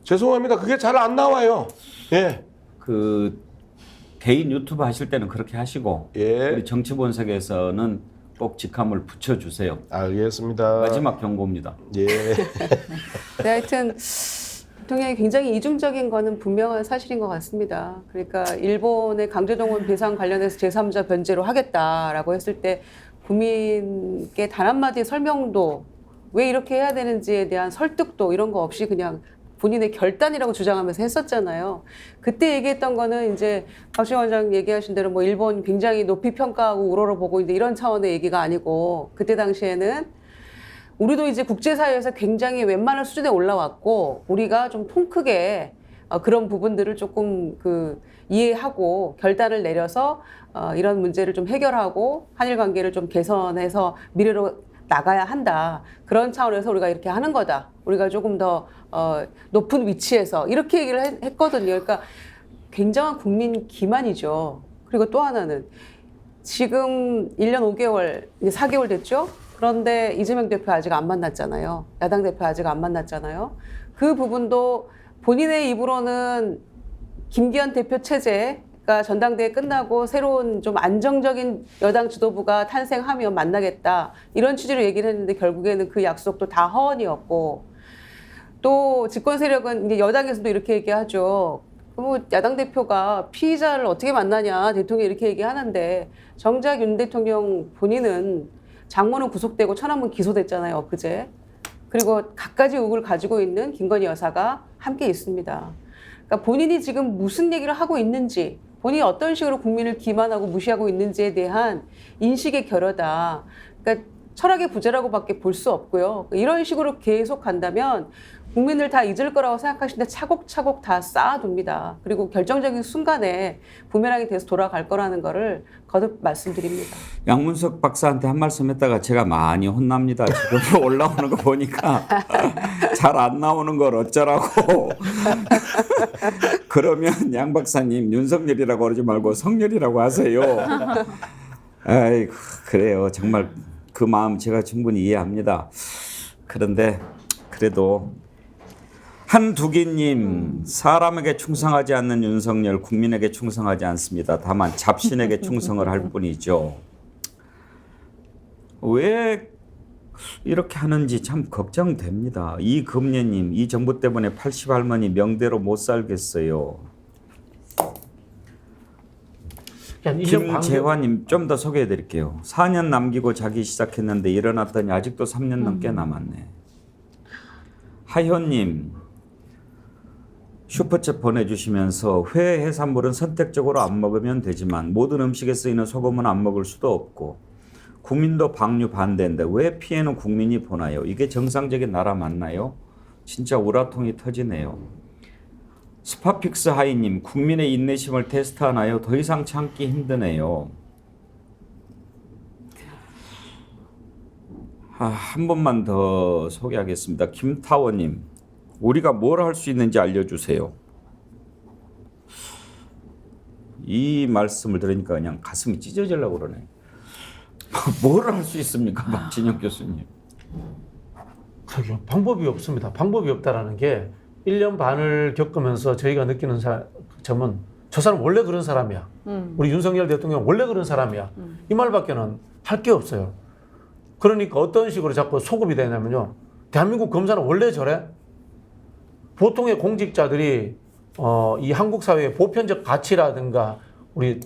Speaker 3: 죄송합니다. 그게 잘 안 나와요.
Speaker 2: 개인 유튜브 하실 때는 그렇게 하시고 우리 정치본색에서는 꼭 직함을 붙여주세요.
Speaker 3: 알겠습니다.
Speaker 2: 마지막 경고입니다.
Speaker 10: 하여튼 대통령이 굉장히 이중적인 거는 분명한 사실인 것 같습니다. 그러니까 일본의 강제동원 배상 관련해서 제3자 변제로 하겠다라고 했을 때 국민께 단 한마디 설명도 왜 이렇게 해야 되는지에 대한 설득도 이런 거 없이 그냥 본인의 결단이라고 주장하면서 했었잖아요. 그때 얘기했던 거는 이제 박주영 원장 얘기하신 대로 뭐 일본 굉장히 높이 평가하고 우러러보고 있는데 이런 차원의 얘기가 아니고 그때 당시에는 우리도 이제 국제사회에서 굉장히 웬만한 수준에 올라왔고 우리가 좀 통 크게 그런 부분들을 조금 이해하고 결단을 내려서 이런 문제를 좀 해결하고 한일 관계를 좀 개선해서 미래로 나가야 한다. 그런 차원에서 우리가 이렇게 하는 거다. 우리가 조금 더 높은 위치에서 이렇게 얘기를 했거든요. 그러니까 굉장한 국민 기만이죠. 그리고 또 하나는 지금 1년 5개월, 이제 4개월 됐죠? 그런데 이재명 대표 아직 안 만났잖아요. 야당 대표 아직 안 만났잖아요. 그 부분도 본인의 입으로는 김기현 대표 체제가 전당대회 끝나고 새로운 좀 안정적인 여당 지도부가 탄생하면 만나겠다. 이런 취지로 얘기를 했는데 결국에는 그 약속도 다 허언이었고 또 집권 세력은 이제 여당에서도 이렇게 얘기하죠. 뭐 야당 대표가 피의자를 어떻게 만나냐 대통령이 이렇게 얘기하는데 정작 윤 대통령 본인은 장모는 구속되고 천안문 기소됐잖아요. 엊그제. 그리고 갖가지 의혹을 가지고 있는 김건희 여사가 함께 있습니다. 그러니까 본인이 지금 무슨 얘기를 하고 있는지 본인이 어떤 식으로 국민을 기만하고 무시하고 있는지에 대한 인식의 결여다. 그러니까 철학의 부재라고밖에 볼 수 없고요. 이런 식으로 계속 간다면 국민들 다 잊을 거라고 생각하시는데 차곡차곡 다 쌓아둡니다. 그리고 결정적인 순간에 부메랑이 돼서 돌아갈 거라는 거를 거듭 말씀드립니다.
Speaker 2: 양문석 박사한테 한 말씀 했다가 제가 많이 혼납니다. 지금 올라오는 거 보니까 잘 안 나오는 걸 어쩌라고. 그러면 양 박사님 윤석열이라고 그러지 말고 성열이라고 하세요. 아이고 그래요. 정말 그 마음 제가 충분히 이해합니다. 그런데 그래도 한두기님, 사람에게 충성하지 않는 윤석열, 국민에게 충성하지 않습니다. 다만 잡신에게 충성을 할 뿐이죠. 왜 이렇게 하는지 참 걱정됩니다. 이금예님, 이 정부 때문에 80할머니 명대로 못 살겠어요. 김재환님 좀 더 소개해 드릴게요. 4년 남기고 자기 시작했는데 일어났더니 아직도 3년 넘게 남았네. 하현님 슈퍼챗 보내주시면서 회 해산물은 선택적으로 안 먹으면 되지만 모든 음식에 쓰이는 소금은 안 먹을 수도 없고 국민도 방류 반대인데 왜 피해는 국민이 보나요? 이게 정상적인 나라 맞나요? 진짜 우라통이 터지네요. 스파픽스 하이님, 국민의 인내심을 테스트하나요? 더 이상 참기 힘드네요. 한 번만 더 소개하겠습니다. 김타워님, 우리가 뭘 할 수 있는지 알려주세요. 이 말씀을 들으니까 그냥 가슴이 찢어지려고 그러네. 뭘 할 수 있습니까, 박진영 교수님?
Speaker 11: 방법이 없습니다. 방법이 없다라는 게 1년 반을 겪으면서 저희가 느끼는 점은 저 사람 원래 그런 사람이야. 우리 윤석열 대통령 원래 그런 사람이야. 이 말밖에는 할 게 없어요. 그러니까 어떤 식으로 자꾸 소급이 되냐면요. 대한민국 검사는 원래 저래? 보통의 공직자들이 이 한국 사회의 보편적 가치라든가 우리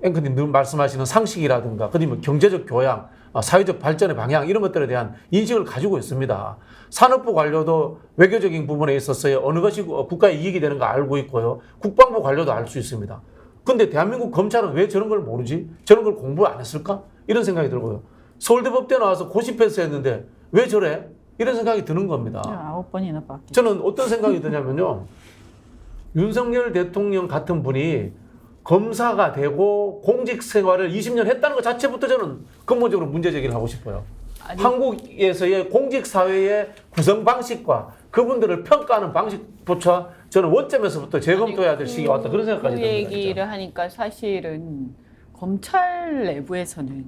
Speaker 11: 앵커님 늘 말씀하시는 상식이라든가 그다음에 경제적 교양, 사회적 발전의 방향 이런 것들에 대한 인식을 가지고 있습니다. 산업부 관료도 외교적인 부분에 있어서 어느 것이 국가의 이익이 되는 거 알고 있고요. 국방부 관료도 알 수 있습니다. 근데 대한민국 검찰은 왜 저런 걸 모르지? 저런 걸 공부 안 했을까? 이런 생각이 들고요. 서울대법대 나와서 고시 패스했는데 왜 저래? 이런 생각이 드는 겁니다.
Speaker 12: 9번이나 바뀌.
Speaker 11: 저는 어떤 생각이 드냐면요. 윤석열 대통령 같은 분이 검사가 되고 공직 생활을 20년 했다는 것 자체부터 저는 근본적으로 문제 제기를 하고 싶어요. 한국에서의 공직 사회의 구성 방식과 그분들을 평가하는 방식부터 저는 원점에서부터 재검토해야 될 시기가 왔다 그런 생각까지 듭니다.
Speaker 12: 그 얘기를 하니까 사실은 검찰 내부에서는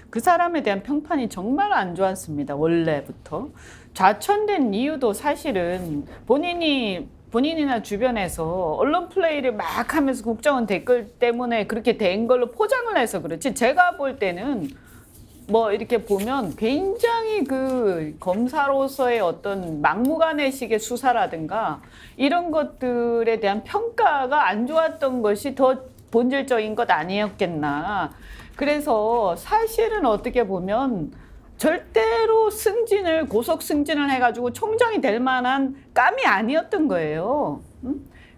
Speaker 12: 그 사람에 대한 평판이 정말 안 좋았습니다. 원래부터. 좌천된 이유도 사실은 본인이나 주변에서 언론 플레이를 막 하면서 국정원 댓글 때문에 그렇게 된 걸로 포장을 해서 그렇지 제가 볼 때는 뭐 이렇게 보면 굉장히 그 검사로서의 어떤 막무가내식의 수사라든가 이런 것들에 대한 평가가 안 좋았던 것이 더 본질적인 것 아니었겠나. 그래서 사실은 어떻게 보면 절대로 승진을 고속 승진을 해가지고 총장이 될 만한 감이 아니었던 거예요.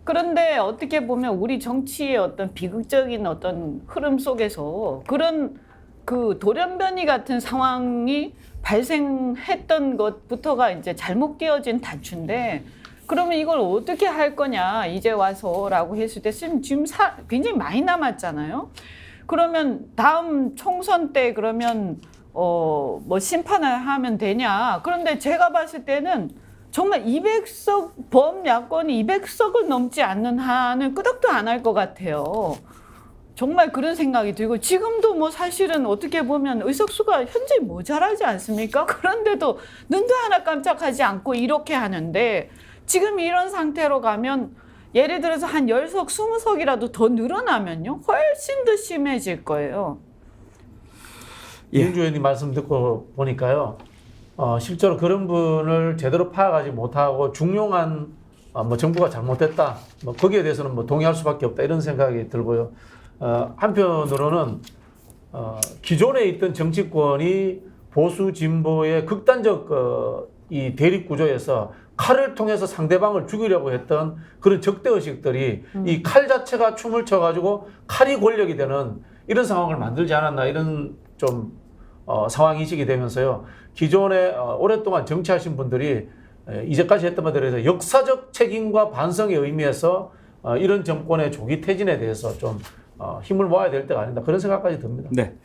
Speaker 12: 그런데 어떻게 보면 우리 정치의 어떤 비극적인 어떤 흐름 속에서 그런 그 돌연변이 같은 상황이 발생했던 것부터가 이제 잘못 끼어진 단추인데, 그러면 이걸 어떻게 할 거냐 이제 와서라고 했을 때 지금 굉장히 많이 남았잖아요. 그러면 다음 총선 때 그러면 뭐 심판을 하면 되냐? 그런데 제가 봤을 때는 정말 200석 범야권이 200석을 넘지 않는 한은 끄덕도 안 할 것 같아요. 정말 그런 생각이 들고, 지금도 뭐 사실은 어떻게 보면 의석수가 현재 모자라지 않습니까? 그런데도 눈도 하나 깜짝하지 않고 이렇게 하는데, 지금 이런 상태로 가면 예를 들어서 한 10석, 20석이라도 더 늘어나면요 훨씬 더 심해질 거예요.
Speaker 11: 이은주 의원님 말씀 듣고 보니까요, 실제로 그런 분을 제대로 파악하지 못하고 중용한 뭐 정부가 잘못됐다, 뭐 거기에 대해서는 뭐 동의할 수밖에 없다, 이런 생각이 들고요. 한편으로는 기존에 있던 정치권이 보수 진보의 극단적 이 대립 구조에서 칼을 통해서 상대방을 죽이려고 했던 그런 적대의식들이 이 칼 자체가 춤을 춰가지고 칼이 권력이 되는 이런 상황을 만들지 않았나, 이런 좀 상황인식이 되면서요, 기존에 오랫동안 정치하신 분들이 이제까지 했던 것에 대해서 역사적 책임과 반성의 의미에서 이런 정권의 조기 퇴진에 대해서 좀 힘을 모아야 될 때가 아닌가, 그런 생각까지 듭니다.
Speaker 2: 네.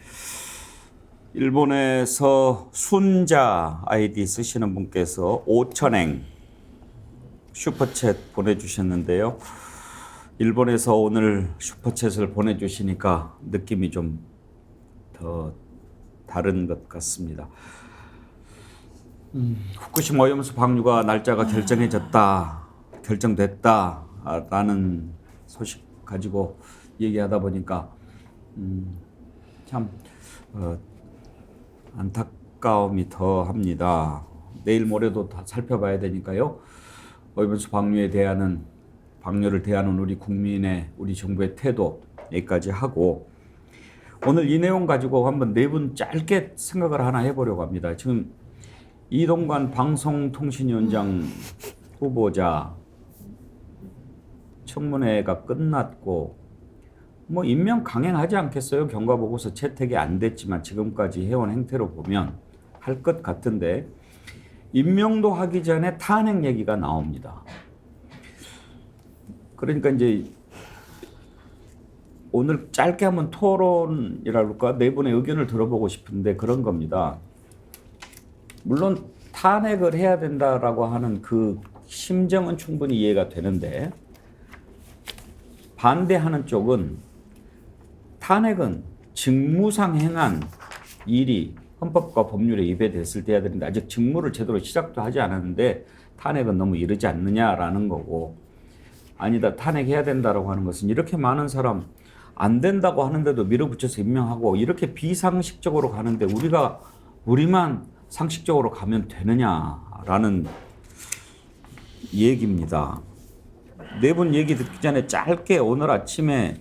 Speaker 2: 일본에서 순자 아이디 쓰시는 분께서 5,000엔 슈퍼챗 보내주셨는데요. 일본에서 오늘 슈퍼챗을 보내주시니까 느낌이 좀 더 다른 것 같습니다. 후쿠시마 오염수 방류가 날짜가 결정됐다라는 소식 가지고 얘기하다 보니까 참 안타까움이 더합니다. 내일 모레도 다 살펴봐야 되니까요. 오염수 방류를 대하는 우리 국민의, 우리 정부의 태도 여기까지 하고, 오늘 이 내용 가지고 한번 네 분 짧게 생각을 하나 해보려고 합니다. 지금 이동관 방송통신위원장 후보자 청문회가 끝났고 뭐 임명 강행하지 않겠어요? 경과보고서 채택이 안 됐지만 지금까지 해온 행태로 보면 할 것 같은데, 임명도 하기 전에 탄핵 얘기가 나옵니다. 그러니까 이제 오늘 짧게 한번 토론이라고 할까, 네 분의 의견을 들어보고 싶은데 그런 겁니다. 물론 탄핵을 해야 된다라고 하는 그 심정은 충분히 이해가 되는데, 반대하는 쪽은 탄핵은 직무상 행한 일이 헌법과 법률에 위배됐을 때 해야 되는데 아직 직무를 제대로 시작도 하지 않았는데 탄핵은 너무 이르지 않느냐라는 거고, 아니다, 탄핵해야 된다라고 하는 것은 이렇게 많은 사람 안 된다고 하는데도 밀어붙여서 임명하고 이렇게 비상식적으로 가는데 우리만 상식적으로 가면 되느냐라는 얘기입니다. 네 분 얘기 듣기 전에 짧게 오늘 아침에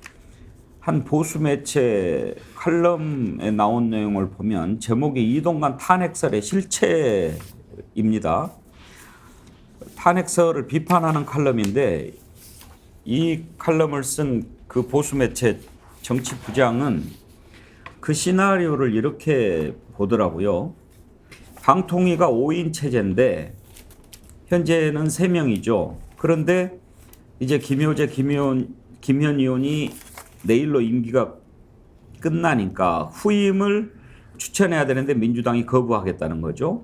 Speaker 2: 한 보수 매체 칼럼에 나온 내용을 보면 제목이 이동관 탄핵설의 실체입니다. 탄핵설을 비판하는 칼럼인데, 이 칼럼을 쓴 그 보수 매체 정치 부장은 그 시나리오를 이렇게 보더라고요. 방통위가 5인 체제인데 현재는 3명이죠. 그런데 이제 김효재, 김현 의원이 내일로 임기가 끝나니까 후임을 추천해야 되는데 민주당이 거부하겠다는 거죠.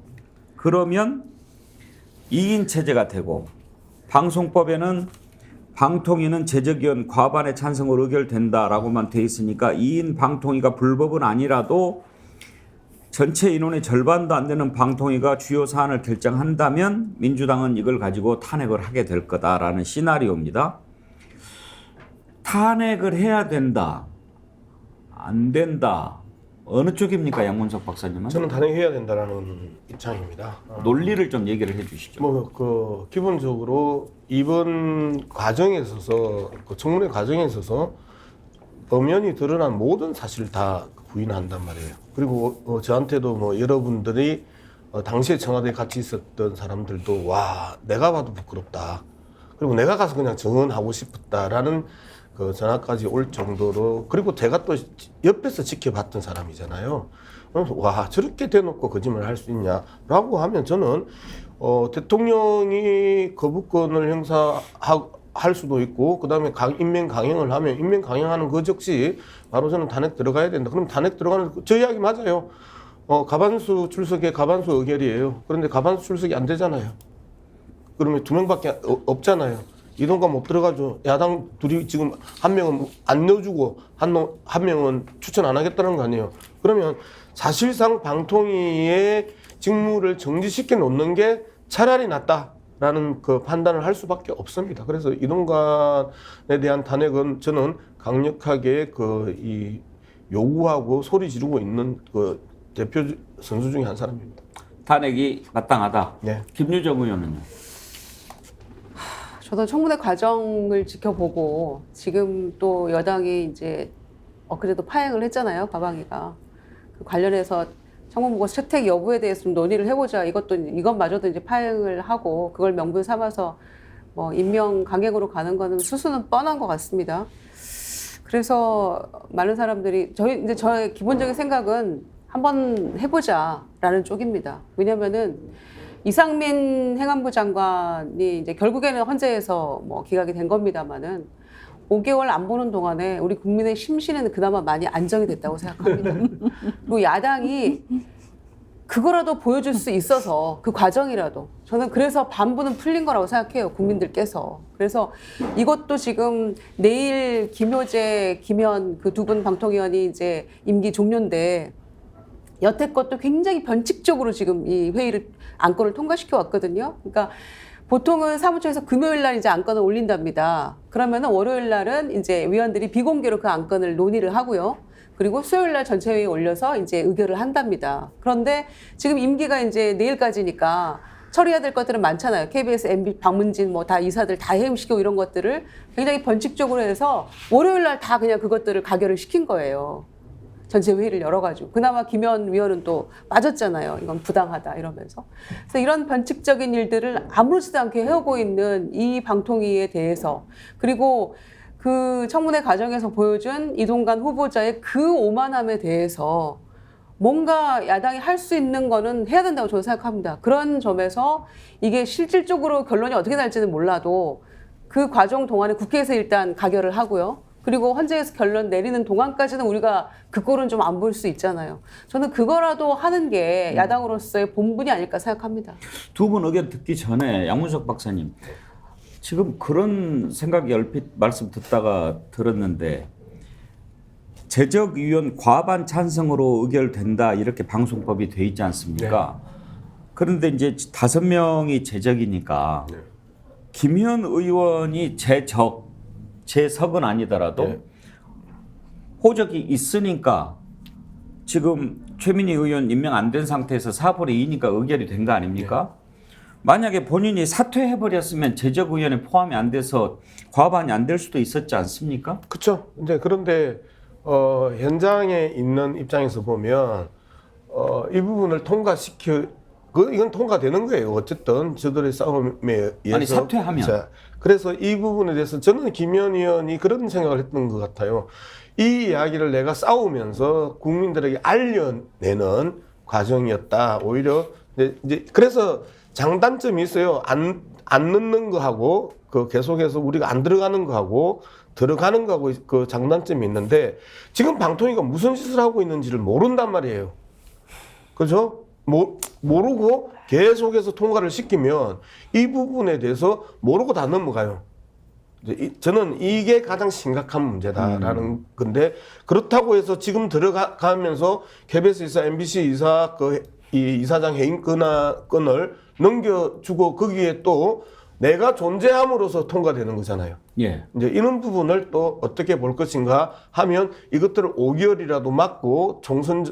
Speaker 2: 그러면 2인 체제가 되고, 방송법에는 방통위는 제적위원 과반의 찬성으로 의결된다라고만 돼 있으니까 2인 방통위가 불법은 아니라도 전체 인원의 절반도 안 되는 방통위가 주요 사안을 결정한다면 민주당은 이걸 가지고 탄핵을 하게 될 거다라는 시나리오입니다. 탄핵을 해야 된다, 안 된다, 어느 쪽입니까, 양문석 박사님은?
Speaker 3: 저는 탄핵해야 된다라는 입장입니다.
Speaker 2: 논리를 좀 얘기를 해주시죠.
Speaker 3: 기본적으로 이번 과정에 있어서, 그 청문회 과정에 있어서 엄연히 드러난 모든 사실을 다 부인한단 말이에요. 그리고 저한테도 뭐 여러분들이 당시에 청와대에 같이 있었던 사람들도 와 내가 봐도 부끄럽다. 그리고 내가 가서 그냥 증언하고 싶었다라는 그 전화까지 올 정도로 그리고 제가 또 옆에서 지켜봤던 사람이잖아요. 와 저렇게 대놓고 거짓말을 할 수 있냐라고 하면 저는 대통령이 거부권을 행사할 수도 있고 그다음에 인명 강행을 하면 인명 강행하는 그 즉시 바로 저는 탄핵 들어가야 된다. 그럼 탄핵 들어가는 저 이야기 맞아요. 가반수 출석에 가반수 의결이에요. 그런데 가반수 출석이 안 되잖아요. 그러면 2명밖에 없잖아요. 이동관 못 들어가죠. 야당 둘이 지금 한 명은 안 넣어주고 한 명은 추천 안 하겠다는 거 아니에요. 그러면 사실상 방통위의 직무를 정지시켜 놓는 게 차라리 낫다라는 그 판단을 할 수밖에 없습니다. 그래서 이동관에 대한 탄핵은 저는 강력하게 이 요구하고 소리 지르고 있는 그 대표 선수 중에 한 사람입니다.
Speaker 2: 탄핵이 마땅하다.
Speaker 3: 네.
Speaker 2: 김유정 의원은요?
Speaker 10: 저도 청문회 과정을 지켜보고 지금 또 여당이 이제 엊그제도 파행을 했잖아요. 과방위가. 그 관련해서 청문보고서 채택 여부에 대해서 좀 논의를 해보자. 이것마저도 이제 파행을 하고 그걸 명분 삼아서 뭐 임명 강행으로 가는 거는 수수는 뻔한 것 같습니다. 그래서 많은 사람들이 저의 기본적인 생각은 한번 해보자라는 쪽입니다. 왜냐면은 이상민 행안부 장관이 이제 결국에는 헌재에서 뭐 기각이 된 겁니다만은 5개월 안 보는 동안에 우리 국민의 심신에는 그나마 많이 안정이 됐다고 생각합니다. 그리고 야당이 그거라도 보여줄 수 있어서 그 과정이라도 저는 그래서 반부는 풀린 거라고 생각해요. 국민들께서. 그래서 이것도 지금 내일 김효재, 김현 그 두 분 방통위원이 이제 임기 종료인데 여태껏도 굉장히 변칙적으로 지금 이 회의를 안건을 통과시켜 왔거든요. 그러니까 보통은 사무처에서 금요일 날 이제 안건을 올린답니다. 그러면은 월요일 날은 이제 위원들이 비공개로 그 안건을 논의를 하고요. 그리고 수요일 날 전체회의에 올려서 이제 의결을 한답니다. 그런데 지금 임기가 이제 내일까지니까 처리해야 될 것들은 많잖아요. KBS, MB, 방문진 뭐 다 이사들 다 해임시키고 이런 것들을 굉장히 변칙적으로 해서 월요일 날 다 그냥 그것들을 가결을 시킨 거예요. 전체 회의를 열어가지고 그나마 김현 위원은 또 빠졌잖아요. 이건 부당하다 이러면서. 그래서 이런 변칙적인 일들을 아무렇지도 않게 해오고 있는 이 방통위에 대해서 그리고 그 청문회 과정에서 보여준 이동관 후보자의 그 오만함에 대해서 뭔가 야당이 할 수 있는 거는 해야 된다고 저는 생각합니다. 그런 점에서 이게 실질적으로 결론이 어떻게 날지는 몰라도 그 과정 동안에 국회에서 일단 가결을 하고요. 그리고 헌재에서 결론 내리는 동안까지는 우리가 그 꼴은 좀 안 볼 수 있잖아요. 저는 그거라도 하는 게 야당으로서의 본분이 아닐까 생각합니다.
Speaker 2: 두 분 의견 듣기 전에 양문석 박사님, 지금 그런 생각이 얼핏 말씀 듣다가 들었는데 제적위원 과반 찬성으로 의결된다 이렇게 방송법이 돼 있지 않습니까? 네. 그런데 이제 5명이 제적이니까 네. 김현 의원이 제석은 아니더라도 네. 호적이 있으니까 지금 최민희 의원 임명 안 된 상태에서 4분의 2니까 의결이 된 거 아닙니까? 네. 만약에 본인이 사퇴해버렸으면 제적 의원에 포함이 안 돼서 과반이 안 될 수도 있었지 않습니까?
Speaker 3: 그렇죠. 그런데 현장에 있는 입장에서 보면 이 부분을 이건 통과되는 거예요. 어쨌든 저들의 싸움에 의해서.
Speaker 2: 아니 사퇴하면.
Speaker 3: 자, 그래서 이 부분에 대해서 저는 김현 의원이 그런 생각을 했던 것 같아요. 이 이야기를 내가 싸우면서 국민들에게 알려내는 과정이었다. 오히려 이제 그래서 장단점이 있어요. 안 넣는 거하고 계속해서 우리가 안 들어가는 거하고 들어가는 거하고 그 장단점이 있는데 지금 방통위가 무슨 짓을 하고 있는지를 모른단 말이에요. 그죠? 모르고 계속해서 통과를 시키면 이 부분에 대해서 모르고 다 넘어가요. 저는 이게 가장 심각한 문제다라는 건데 그렇다고 해서 지금 들어가면서 KBS 이사, MBC 이사 이 이사장 해임 건을 넘겨주고 거기에 또 내가 존재함으로써 통과되는 거잖아요.
Speaker 2: 예.
Speaker 3: 이제 이런 부분을 또 어떻게 볼 것인가 하면 이것들을 5개월이라도 막고 총선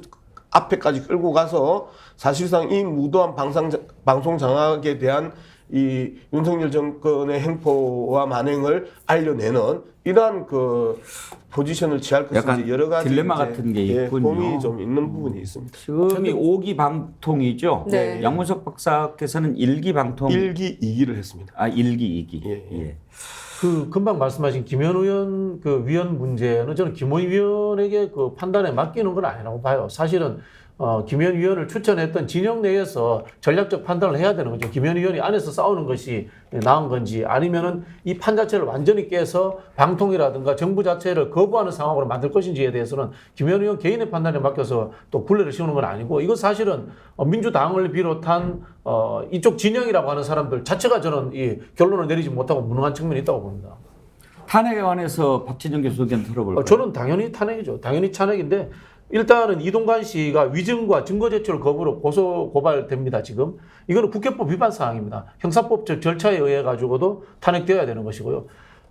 Speaker 3: 앞에까지 끌고 가서 사실상 이 무도한 방송 장악에 대한 이 윤석열 정권의 행포와 만행을 알려내는 이러한 그 포지션을 취할 것인지
Speaker 2: 약간
Speaker 3: 여러 가지
Speaker 2: 딜레마
Speaker 3: 이제,
Speaker 2: 같은 게
Speaker 3: 예,
Speaker 2: 있군요.
Speaker 3: 고민이 좀 있는 부분이 있습니다.
Speaker 2: 지금이 5기 방통이죠.
Speaker 10: 네.
Speaker 2: 양문석 박사께서는 1기 방통.
Speaker 3: 1기, 2기를 했습니다.
Speaker 2: 아 1기, 2기.
Speaker 3: 예.
Speaker 11: 그 금방 말씀하신 김현 의원 그 위원 문제는 저는 김호희 위원에게 그 판단에 맡기는 건 아니라고 봐요. 사실은 김현 위원을 추천했던 진영 내에서 전략적 판단을 해야 되는 거죠. 김현 위원이 안에서 싸우는 것이 나은 건지 아니면은 이 판 자체를 완전히 깨서 방통이라든가 정부 자체를 거부하는 상황으로 만들 것인지에 대해서는 김현 의원 개인의 판단에 맡겨서 또 굴레를 씌우는 건 아니고 이거 사실은 민주당을 비롯한 이쪽 진영이라고 하는 사람들 자체가 저는 이 결론을 내리지 못하고 무능한 측면이 있다고 봅니다.
Speaker 2: 탄핵에 관해서 박진영 교수 의견 들어볼까요?
Speaker 11: 저는 당연히 탄핵이죠. 당연히 탄핵인데 일단은 이동관 씨가 위증과 증거 제출 거부로 고소 고발됩니다. 지금 이거는 국회법 위반 사항입니다. 형사법 절차에 의해 가지고도 탄핵되어야 되는 것이고요.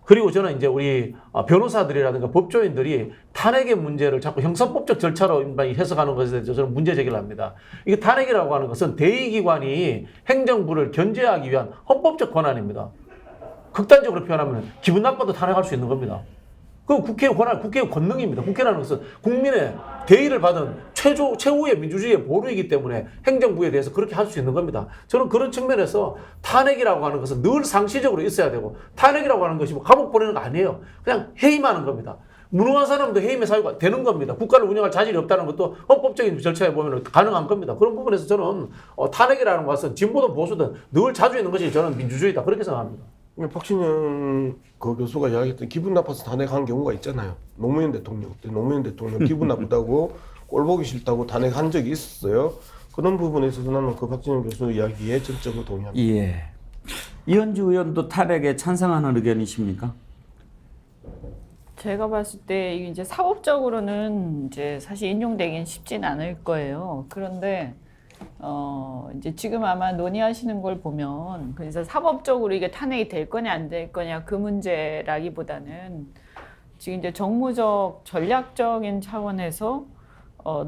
Speaker 11: 그리고 저는 이제 우리 변호사들이라든가 법조인들이 탄핵의 문제를 자꾸 형사법적 절차로 해석하는 것에 대해서 저는 문제 제기를 합니다. 이게 탄핵이라고 하는 것은 대의기관이 행정부를 견제하기 위한 헌법적 권한입니다. 극단적으로 표현하면 기분 나빠도 탄핵할 수 있는 겁니다. 그건 국회의 권한, 국회의 권능입니다. 국회라는 것은 국민의 대의를 받은 최후의 민주주의의 보루이기 때문에 행정부에 대해서 그렇게 할 수 있는 겁니다. 저는 그런 측면에서 탄핵이라고 하는 것은 늘 상시적으로 있어야 되고 탄핵이라고 하는 것이 뭐 감옥 보내는 거 아니에요. 그냥 해임하는 겁니다. 무능한 사람도 해임의 사유가 되는 겁니다. 국가를 운영할 자질이 없다는 것도 헌법적인 절차에 보면 가능한 겁니다. 그런 부분에서 저는 탄핵이라는 것은 진보든 보수든 늘 자주 있는 것이 저는 민주주의다. 그렇게 생각합니다.
Speaker 3: 박진영 그 교수가 이야기했던 기분 나빠서 탄핵한 경우가 있잖아요. 노무현 대통령 때 노무현 대통령 기분 나쁘다고 꼴 보기 싫다고 탄핵한 적이 있었어요. 그런 부분에 있어서 나는 그 박진영 교수 이야기에 전적으로 동의합니다.
Speaker 2: 예. 이현주 의원도 탄핵에 찬성하는 의견이십니까?
Speaker 12: 제가 봤을 때 이게 이제 사법적으로는 이제 사실 인용되긴 쉽진 않을 거예요. 그런데 이제 지금 아마 논의하시는 걸 보면 그래서 사법적으로 이게 탄핵이 될 거냐 안 될 거냐 그 문제라기보다는 지금 이제 정무적 전략적인 차원에서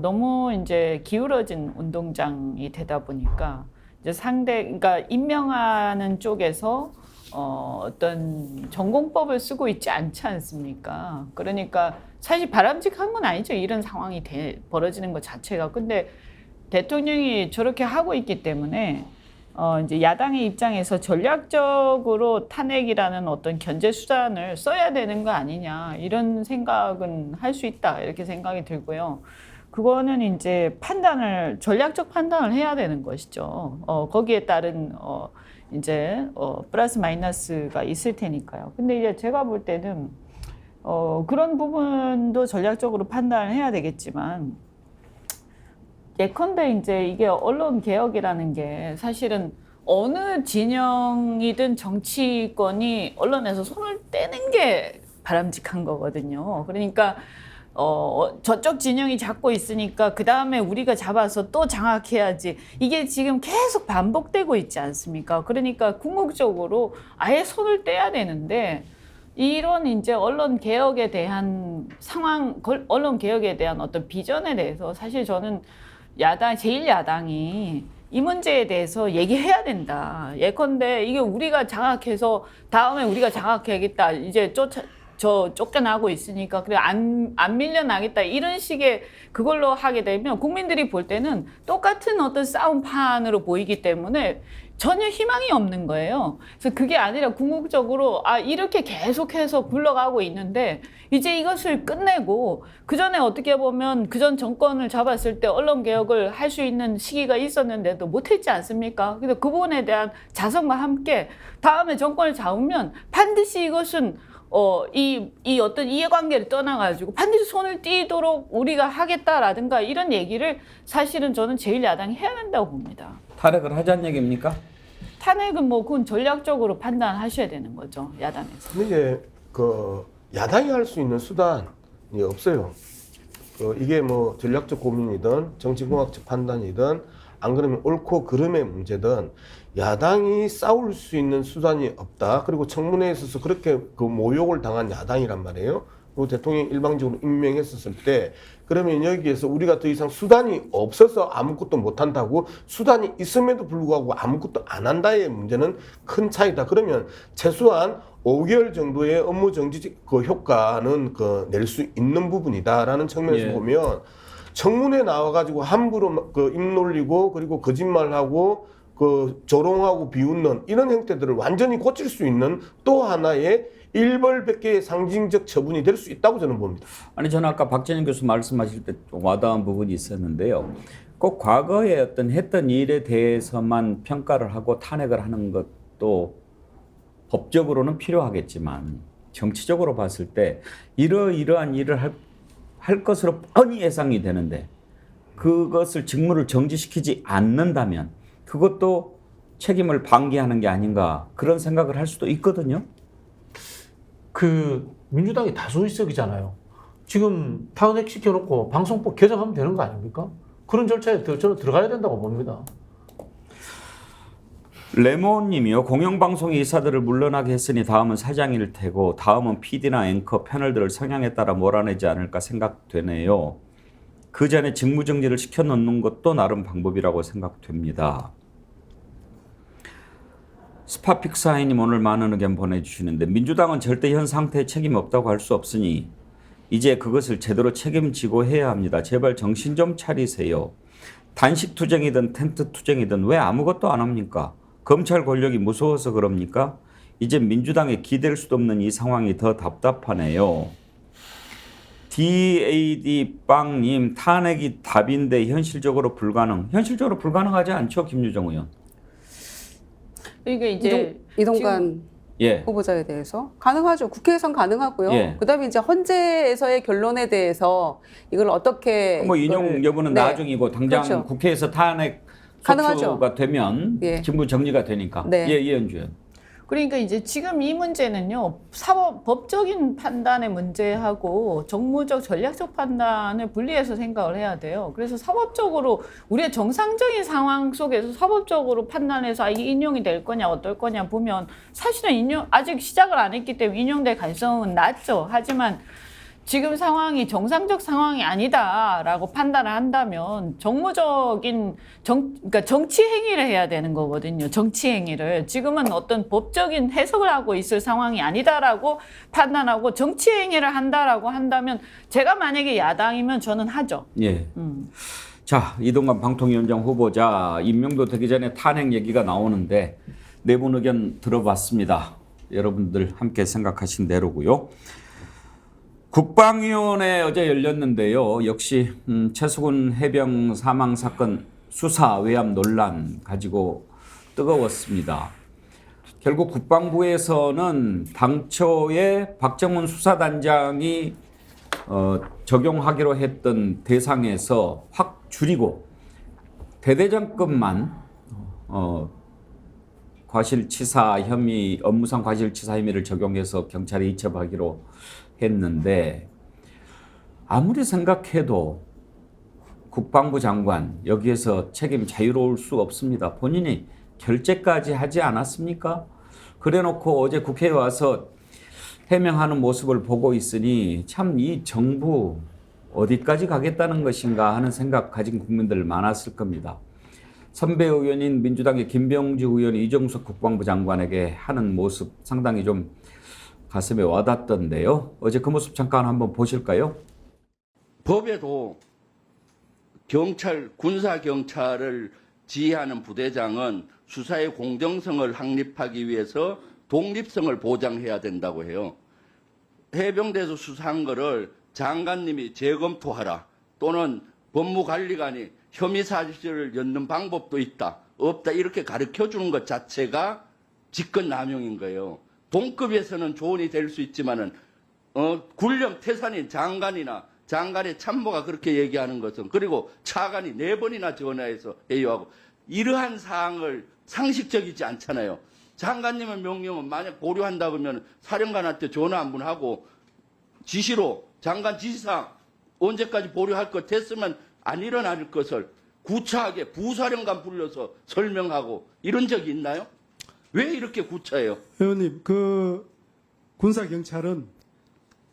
Speaker 12: 너무 이제 기울어진 운동장이 되다 보니까 이제 그러니까 임명하는 쪽에서 어떤 전공법을 쓰고 있지 않지 않습니까? 그러니까 사실 바람직한 건 아니죠. 이런 상황이 벌어지는 것 자체가. 근데 대통령이 저렇게 하고 있기 때문에 이제 야당의 입장에서 전략적으로 탄핵이라는 어떤 견제 수단을 써야 되는 거 아니냐 이런 생각은 할 수 있다 이렇게 생각이 들고요. 그거는 이제 전략적 판단을 해야 되는 것이죠. 거기에 따른 이제 플러스 마이너스가 있을 테니까요. 근데 이제 제가 볼 때는 그런 부분도 전략적으로 판단을 해야 되겠지만. 예컨대 이제 이게 언론 개혁이라는 게 사실은 어느 진영이든 정치권이 언론에서 손을 떼는 게 바람직한 거거든요. 그러니까 저쪽 진영이 잡고 있으니까 그 다음에 우리가 잡아서 또 장악해야지. 이게 지금 계속 반복되고 있지 않습니까? 그러니까 궁극적으로 아예 손을 떼야 되는데 이런 이제 언론 개혁에 대한 언론 개혁에 대한 어떤 비전에 대해서 사실 저는 제1야당이 이 문제에 대해서 얘기해야 된다. 예컨대 이게 우리가 장악해서 다음에 우리가 장악해야겠다. 이제 쫓겨나고 있으니까 그래 안 밀려나겠다. 이런 식의 그걸로 하게 되면 국민들이 볼 때는 똑같은 어떤 싸움판으로 보이기 때문에 전혀 희망이 없는 거예요. 그래서 그게 아니라 궁극적으로 이렇게 계속해서 굴러가고 있는데 이제 이것을 끝내고 그전에 어떻게 보면 그전 정권을 잡았을 때 언론 개혁을 할 수 있는 시기가 있었는데도 못했지 않습니까? 그래서 그 부분에 대한 자성과 함께 다음에 정권을 잡으면 반드시 이것은 이 어떤 이해관계를 떠나가지고 반드시 손을 띄도록 우리가 하겠다라든가 이런 얘기를 사실은 저는 제1야당이 해야 된다고 봅니다.
Speaker 2: 탄핵을 하자는 얘기입니까?
Speaker 12: 탄핵은 뭐 그건 전략적으로 판단하셔야 되는 거죠, 야당에서.
Speaker 3: 근데 이제 야당이 할 수 있는 수단이 없어요. 이게 뭐 전략적 고민이든 정치공학적 판단이든 안 그러면 옳고 그름의 문제든 야당이 싸울 수 있는 수단이 없다. 그리고 청문회에 있어서 그렇게 모욕을 당한 야당이란 말이에요. 대통령이 일방적으로 임명했었을 때 그러면 여기에서 우리가 더 이상 수단이 없어서 아무것도 못한다고 수단이 있음에도 불구하고 아무것도 안 한다의 문제는 큰 차이다. 그러면 최소한 5개월 정도의 업무 정지 그 효과는 낼 수 있는 부분이다라는 측면에서 보면 청문회 나와가지고 함부로 입 놀리고 그리고 거짓말하고 조롱하고 비웃는 이런 행태들을 완전히 고칠 수 있는 또 하나의 일벌백계의 상징적 처분이 될 수 있다고 저는 봅니다.
Speaker 2: 아니 저는 아까 박재년 교수 말씀하실 때 좀 와닿은 부분이 있었는데요. 꼭 과거에 했던 일에 대해서만 평가를 하고 탄핵을 하는 것도 법적으로는 필요하겠지만 정치적으로 봤을 때 이러이러한 일을 할 것으로 뻔히 예상이 되는데 그것을 직무를 정지시키지 않는다면 그것도 책임을 방기하는 게 아닌가 그런 생각을 할 수도 있거든요.
Speaker 11: 민주당이 다수의석이잖아요. 지금 탄핵 시켜놓고 방송법 개정하면 되는 거 아닙니까? 그런 절차에 저는 들어가야 된다고 봅니다.
Speaker 2: 레몬님이요. 공영방송의 이사들을 물러나게 했으니 다음은 사장일 테고 다음은 PD나 앵커, 패널들을 성향에 따라 몰아내지 않을까 생각되네요. 그 전에 직무정지를 시켜놓는 것도 나름 방법이라고 생각됩니다. 스파픽사이님 오늘 많은 의견 보내주시는데 민주당은 절대 현 상태에 책임이 없다고 할 수 없으니 이제 그것을 제대로 책임지고 해야 합니다. 제발 정신 좀 차리세요. 단식 투쟁이든 텐트 투쟁이든 왜 아무것도 안 합니까? 검찰 권력이 무서워서 그럽니까? 이제 민주당에 기댈 수도 없는 이 상황이 더 답답하네요. DAD빵님 탄핵이 답인데 현실적으로 불가능. 현실적으로 불가능하지 않죠, 김유정 의원?
Speaker 12: 이게 이제
Speaker 10: 이동관 후보자에 대해서 가능하죠. 국회에선 가능하고요. 그다음에 이제 헌재에서의 결론에 대해서 이걸 어떻게
Speaker 2: 인용 여부는 나중이고 당장
Speaker 10: 그렇죠.
Speaker 2: 국회에서 탄핵 소추가 되면 직무 정지가 되니까. 이현주 의원.
Speaker 12: 그러니까 이제 지금 이 문제는요, 법적인 판단의 문제하고 정무적, 전략적 판단을 분리해서 생각을 해야 돼요. 그래서 사법적으로 우리의 정상적인 상황 속에서 사법적으로 판단해서 이게 인용이 될 거냐 어떨 거냐 보면 사실은 아직 시작을 안 했기 때문에 인용될 가능성은 낮죠. 하지만 지금 상황이 정상적 상황이 아니다라고 판단을 한다면 정무적인 그러니까 정치 행위를 해야 되는 거거든요. 정치 행위를 지금은 어떤 법적인 해석을 하고 있을 상황이 아니다라고 판단하고 정치 행위를 한다라고 한다면 제가 만약에 야당이면 저는 하죠.
Speaker 2: 자, 이동관 방통위원장 후보자 임명도 되기 전에 탄핵 얘기가 나오는데 내분 의견 들어봤습니다. 여러분들 함께 생각하신 대로고요. 국방위원회 어제 열렸는데요. 역시 최수근 해병 사망 사건 수사 외압 논란 가지고 뜨거웠습니다. 결국 국방부에서는 당초에 박정훈 수사단장이 적용하기로 했던 대상에서 확 줄이고 대대장급만 과실치사 혐의, 업무상 과실치사 혐의를 적용해서 경찰에 이첩하기로 했는데 아무리 생각해도 국방부 장관 여기에서 책임 자유로울 수 없습니다. 본인이 결재까지 하지 않았습니까? 그래놓고 어제 국회에 와서 해명하는 모습을 보고 있으니 참 이 정부 어디까지 가겠다는 것인가 하는 생각 가진 국민들 많았을 겁니다. 선배 의원인 민주당의 김병주 의원이 이정석 국방부 장관에게 하는 모습 상당히 좀 가슴에 와닿던데요. 어제 그 모습 잠깐 한번 보실까요?
Speaker 13: 법에도 경찰, 군사경찰을 지휘하는 부대장은 수사의 공정성을 확립하기 위해서 독립성을 보장해야 된다고 해요. 해병대에서 수사한 거를 장관님이 재검토하라 또는 법무관리관이 혐의 사실을 엿는 방법도 있다, 없다 이렇게 가르쳐주는 것 자체가 직권남용인 거예요. 동급에서는 조언이 될 수 있지만은 군령 태산인 장관이나 장관의 참모가 그렇게 얘기하는 것은 그리고 차관이 4번이나 전화해서 회유하고 이러한 사항을 상식적이지 않잖아요. 장관님의 명령은 만약 보류한다 그러면 사령관한테 전화 한 번 하고 지시로 장관 지시사항 언제까지 보류할 것 됐으면 안 일어날 것을 구차하게 부사령관 불러서 설명하고 이런 적이 있나요? 왜 이렇게 구차해요?
Speaker 14: 의원님, 군사경찰은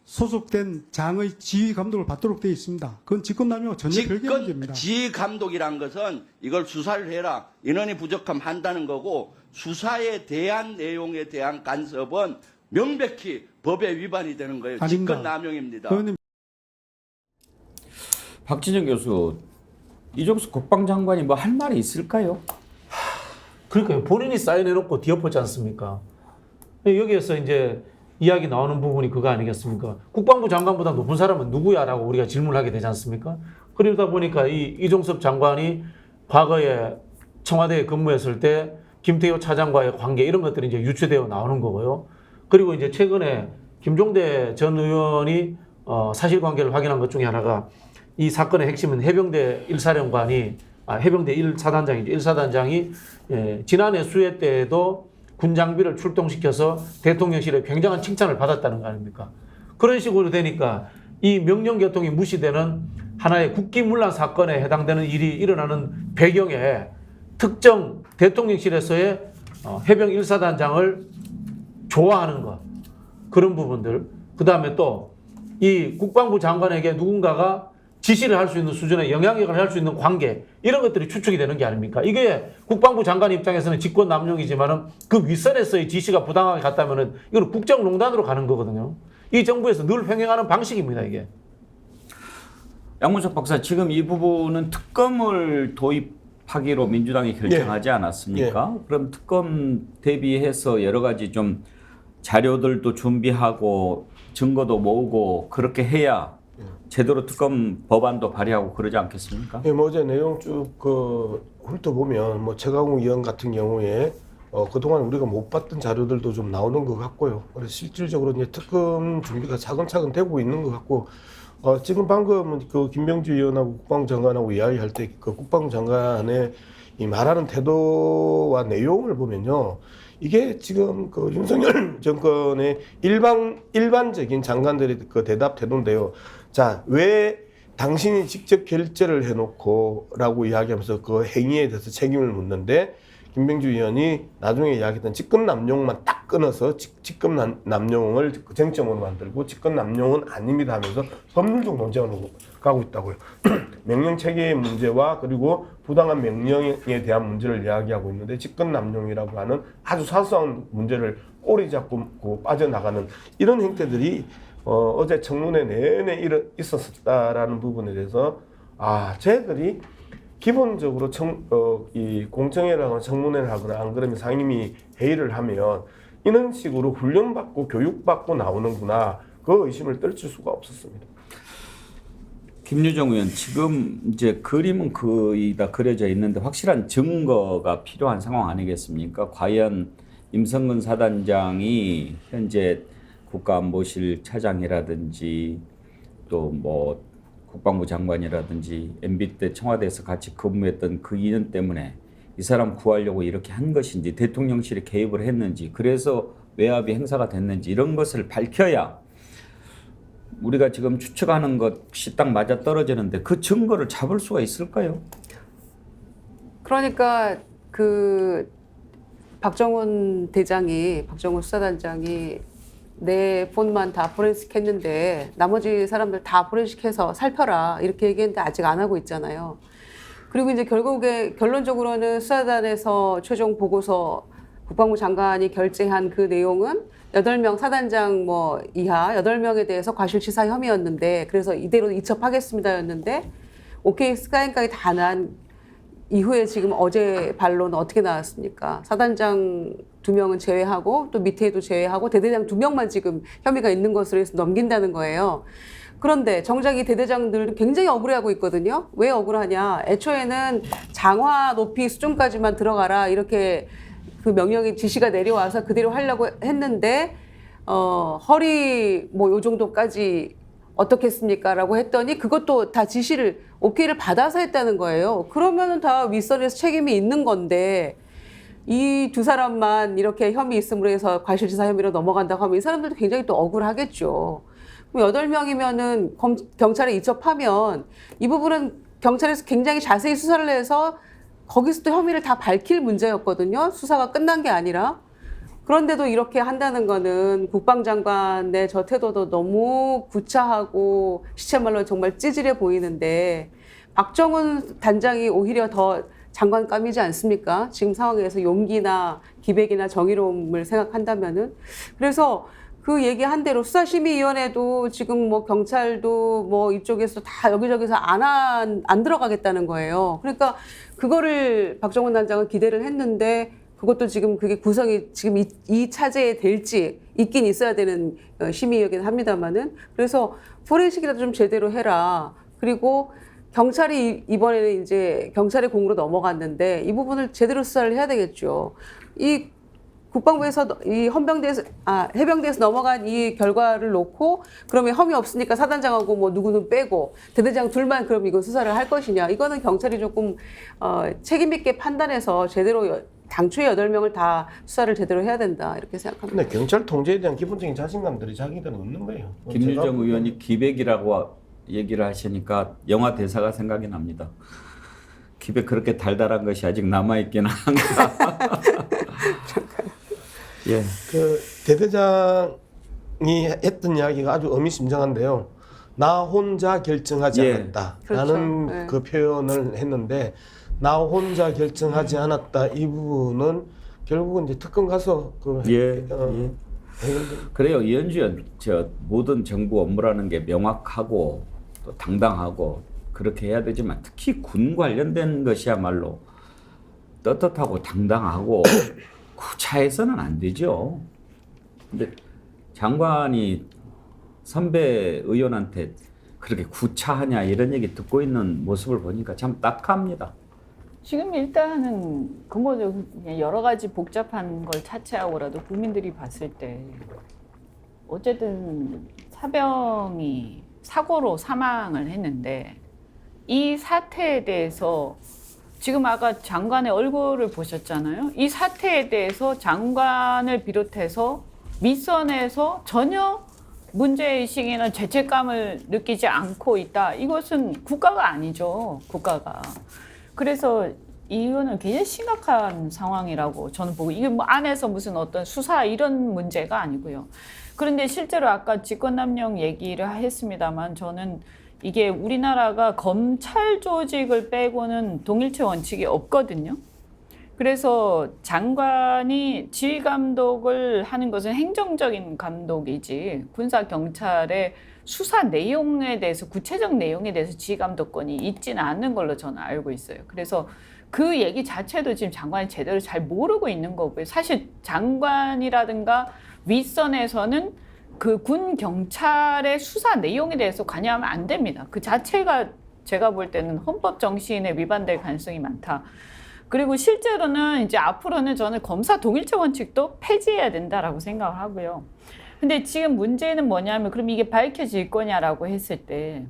Speaker 14: 소속된 장의 지휘 감독을 받도록 되어 있습니다. 그건 직권남용과 전혀 별개 문제입니다.
Speaker 13: 지휘 감독이란 것은 이걸 수사를 해라, 인원이 부족하면 한다는 거고, 수사에 대한 내용에 대한 간섭은 명백히 법에 위반이 되는 거예요.
Speaker 14: 아닙니다.
Speaker 13: 직권남용입니다.
Speaker 2: 박진영 교수, 이종석 국방장관이 뭐 할 말이 있을까요?
Speaker 11: 그러니까요. 본인이 사인해놓고 뒤엎었지 않습니까? 여기에서 이제 이야기 나오는 부분이 그거 아니겠습니까? 국방부 장관보다 높은 사람은 누구야라고 우리가 질문하게 되지 않습니까? 그러다 보니까 이종섭 장관이 과거에 청와대에 근무했을 때 김태효 차장과의 관계 이런 것들이 이제 유추되어 나오는 거고요. 그리고 이제 최근에 김종대 전 의원이 사실관계를 확인한 것 중에 하나가 이 사건의 핵심은 해병대 1사령관이 해병대 1사단장이죠. 1사단장이 지난해 수해 때에도 군 장비를 출동시켜서 대통령실에 굉장한 칭찬을 받았다는 거 아닙니까? 그런 식으로 되니까 이 명령교통이 무시되는 하나의 국기문란 사건에 해당되는 일이 일어나는 배경에 특정 대통령실에서의 해병 1사단장을 좋아하는 것, 그런 부분들, 그 다음에 또 이 국방부 장관에게 누군가가 지시를 할 수 있는 수준의 영향력을 할 수 있는 관계, 이런 것들이 추측이 되는 게 아닙니까? 이게 국방부 장관 입장에서는 직권남용이지만은 그 윗선에서의 지시가 부당하게 갔다면은 이건 국정농단으로 가는 거거든요. 이 정부에서 늘 횡행하는 방식입니다, 이게.
Speaker 2: 양문석 박사, 지금 이 부분은 특검을 도입하기로 민주당이 결정하지 않았습니까? 그럼 특검 대비해서 여러 가지 좀 자료들도 준비하고 증거도 모으고 그렇게 해야 제대로 특검 법안도 발의하고 그러지 않겠습니까?
Speaker 3: 예, 어제 내용 쭉 훑어보면 최강욱 의원 같은 경우에 그동안 우리가 못 봤던 자료들도 좀 나오는 것 같고요. 그래서 실질적으로 이제 특검 준비가 차근차근 되고 있는 것 같고, 지금 방금 그 김병주 의원하고 국방부 장관하고 이야기할 때 그 국방부 장관의 이 말하는 태도와 내용을 보면요, 이게 지금 그 윤석열 정권의 일반적인 장관들의 그 대답 태도인데요. 자, 왜 당신이 직접 결재를 해놓고 라고 이야기하면서 그 행위에 대해서 책임을 묻는데, 김병주 의원이 나중에 이야기했던 직권남용만 딱 끊어서 직권남용을 쟁점으로 만들고 직권남용은 아닙니다 하면서 법률적 논쟁으로 가고 있다고요. 명령체계의 문제와 그리고 부당한 명령에 대한 문제를 이야기하고 있는데, 직권남용이라고 하는 아주 사소한 문제를 꼬리 잡고 빠져나가는 이런 형태들이 어제 청문회 내내 있었다라는 부분에 대해서 쟤들이 기본적으로 이 공청회를 하거나 청문회를 하거나 안 그러면 상임위 회의를 하면 이런 식으로 훈련받고 교육받고 나오는구나, 그 의심을 떨칠 수가 없었습니다.
Speaker 2: 김유정 의원, 지금 이제 그림은 거의 다 그려져 있는데 확실한 증거가 필요한 상황 아니겠습니까? 과연 임성근 사단장이 현재 국가안보실 차장이라든지 또 뭐 국방부 장관이라든지 MB 때 청와대에서 같이 근무했던 그 인연 때문에 이 사람 구하려고 이렇게 한 것인지, 대통령실이 개입을 했는지, 그래서 외압이 행사가 됐는지, 이런 것을 밝혀야 우리가 지금 추측하는 것이 딱 맞아 떨어지는데 그 증거를 잡을 수가 있을까요?
Speaker 10: 그러니까 그 박정훈 수사단장이 내 폰만 다 포렌식 했는데 나머지 사람들 다 포렌식해서 살펴라, 이렇게 얘기했는데 아직 안 하고 있잖아요. 그리고 이제 결국에 결론적으로는 수사단에서 최종 보고서 국방부 장관이 결재한 그 내용은 8명 사단장 이하 8명에 대해서 과실치사 혐의였는데, 그래서 이대로 이첩하겠습니다였는데, 오케이 스카이까지 다 난 이후에 지금 어제 반론은 어떻게 나왔습니까? 사단장 2명은 제외하고 또 밑에도 제외하고 대대장 2명만 지금 혐의가 있는 것으로 해서 넘긴다는 거예요. 그런데 정작 이 대대장들도 굉장히 억울해하고 있거든요. 왜 억울하냐? 애초에는 장화 높이 수준까지만 들어가라, 이렇게 그 명령이 지시가 내려와서 그대로 하려고 했는데 허리 요 정도까지 어떻겠습니까? 라고 했더니 그것도 다 지시를 오케이를 받아서 했다는 거예요. 그러면은 다 윗선에서 책임이 있는 건데, 이 두 사람만 이렇게 혐의 있음으로 해서 과실치사 혐의로 넘어간다고 하면 이 사람들도 굉장히 또 억울하겠죠. 그럼 8명이면은 경찰에 이첩하면 이 부분은 경찰에서 굉장히 자세히 수사를 해서 거기서 또 혐의를 다 밝힐 문제였거든요. 수사가 끝난 게 아니라. 그런데도 이렇게 한다는 거는 국방장관의 저 태도도 너무 구차하고 시체말로 정말 찌질해 보이는데 박정훈 단장이 오히려 더 장관감이지 않습니까? 지금 상황에서 용기나 기백이나 정의로움을 생각한다면은. 그래서 그 얘기한 대로 수사심의위원회도 지금 뭐 경찰도 뭐 이쪽에서 다 여기저기서 안 들어가겠다는 거예요. 그러니까 그거를 박정훈 단장은 기대를 했는데 그것도 지금 그게 구성이 지금 이 차제에 될지 있긴 있어야 되는 심의이긴 합니다만은. 그래서 포렌식이라도 좀 제대로 해라. 그리고 경찰이 이번에는 이제 경찰의 공으로 넘어갔는데 이 부분을 제대로 수사를 해야 되겠죠. 이 국방부에서 이 해병대에서 넘어간 이 결과를 놓고 그러면 혐의 없으니까 사단장하고 뭐 누구는 빼고 대대장 둘만 그럼 이거 수사를 할 것이냐. 이거는 경찰이 조금 책임 있게 판단해서 제대로 당초에 8명을 다 수사를 제대로 해야 된다 이렇게 생각합니다.
Speaker 3: 근데 경찰 통제에 대한 기본적인 자신감들이 자기들은 없는 거예요.
Speaker 2: 김유정 의원이 기백이라고 얘기를 하시니까 영화 대사가 생각이 납니다. 기백 그렇게 달달한 것이 아직 남아있기는 한가.
Speaker 3: 예. 그 대대장이 했던 이야기가 아주 의미심장한데요. 나 혼자 결정하지 않았다라는
Speaker 10: 그렇죠. 네.
Speaker 3: 그 표현을 했는데 나 혼자 결정하지 않았다 이 부분은 결국은 이제 특검 가서
Speaker 2: 그래요. 이현주 의원, 모든 정부 업무라는 게 명확하고 또 당당하고 그렇게 해야 되지만 특히 군 관련된 것이야말로 떳떳하고 당당하고 구차해서는 안 되죠. 근데 장관이 선배 의원한테 그렇게 구차하냐 이런 얘기 듣고 있는 모습을 보니까 참 딱합니다.
Speaker 12: 지금 일단은 근본적으로 여러 가지 복잡한 걸 차치하고라도 국민들이 봤을 때 어쨌든 사병이 사고로 사망을 했는데 이 사태에 대해서 지금 아까 장관의 얼굴을 보셨잖아요. 이 사태에 대해서 장관을 비롯해서 윗선에서 전혀 문제의식이나 죄책감을 느끼지 않고 있다. 이것은 국가가 아니죠. 국가가. 그래서 이거는 굉장히 심각한 상황이라고 저는 보고 이게 뭐 안에서 무슨 어떤 수사 이런 문제가 아니고요. 그런데 실제로 아까 직권남용 얘기를 했습니다만 저는 이게 우리나라가 검찰 조직을 빼고는 동일체 원칙이 없거든요. 그래서 장관이 지휘 감독을 하는 것은 행정적인 감독이지 군사 경찰의 수사 내용에 대해서 구체적 내용에 대해서 지휘 감독권이 있지는 않는 걸로 저는 알고 있어요. 그래서 그 얘기 자체도 지금 장관이 제대로 잘 모르고 있는 거고요. 사실 장관이라든가 윗선에서는 그 군 경찰의 수사 내용에 대해서 관여하면 안 됩니다. 그 자체가 제가 볼 때는 헌법 정신에 위반될 가능성이 많다. 그리고 실제로는 이제 앞으로는 저는 검사 동일체 원칙도 폐지해야 된다라고 생각을 하고요. 근데 지금 문제는 뭐냐면 그럼 이게 밝혀질 거냐라고 했을 때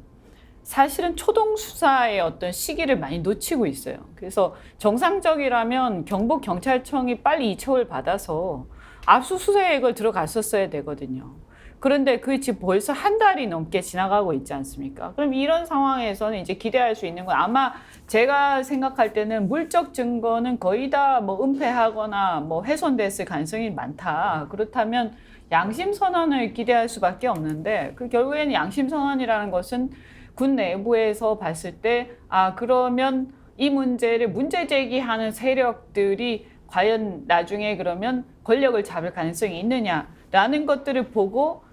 Speaker 12: 사실은 초동 수사의 어떤 시기를 많이 놓치고 있어요. 그래서 정상적이라면 경북경찰청이 빨리 이첩을 받아서 압수수색을 들어갔었어야 되거든요. 그런데 그게 지금 벌써 한 달이 넘게 지나가고 있지 않습니까? 그럼 이런 상황에서는 이제 기대할 수 있는 건 아마 제가 생각할 때는 물적 증거는 거의 다 뭐 은폐하거나 뭐 훼손됐을 가능성이 많다. 그렇다면 양심 선언을 기대할 수밖에 없는데 그 결국에는 양심 선언이라는 것은 군 내부에서 봤을 때 그러면 이 문제를 문제 제기하는 세력들이 과연 나중에 그러면 권력을 잡을 가능성이 있느냐라는 것들을 보고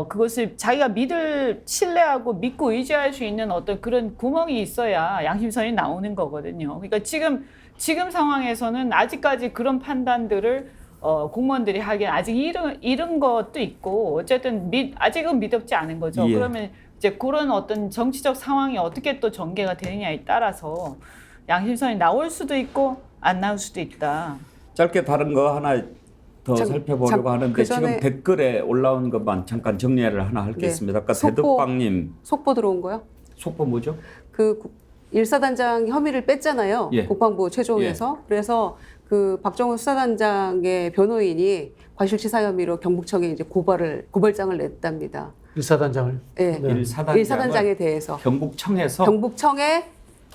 Speaker 12: 그것을 자기가 신뢰하고 믿고 의지할 수 있는 어떤 그런 구멍이 있어야 양심선이 나오는 거거든요. 그러니까 지금 상황에서는 아직까지 그런 판단들을 공무원들이 하기엔 아직 이른 것도 있고 어쨌든 아직은 미덥지 않은 거죠.
Speaker 2: 예.
Speaker 12: 그러면 이제 그런 어떤 정치적 상황이 어떻게 또 전개가 되느냐에 따라서 양심선이 나올 수도 있고 안 나올 수도 있다.
Speaker 2: 짧게 다른 거 하나 더 살펴보려고 하는데 지금 댓글에 올라온 것만 잠깐 정리를 하나 하겠습니다. 아까 대덕방님
Speaker 10: 속보 들어온 거요?
Speaker 2: 속보 뭐죠?
Speaker 10: 그 일사단장 혐의를 뺐잖아요.
Speaker 2: 예.
Speaker 10: 국방부 최종에서. 그래서 그 박정훈 수사단장의 변호인이 과실치사 혐의로 경북청에 이제 고발장을 냈답니다.
Speaker 11: 일사단장을?
Speaker 10: 네. 일사단장에 대해서.
Speaker 2: 경북청에서?
Speaker 10: 경북청에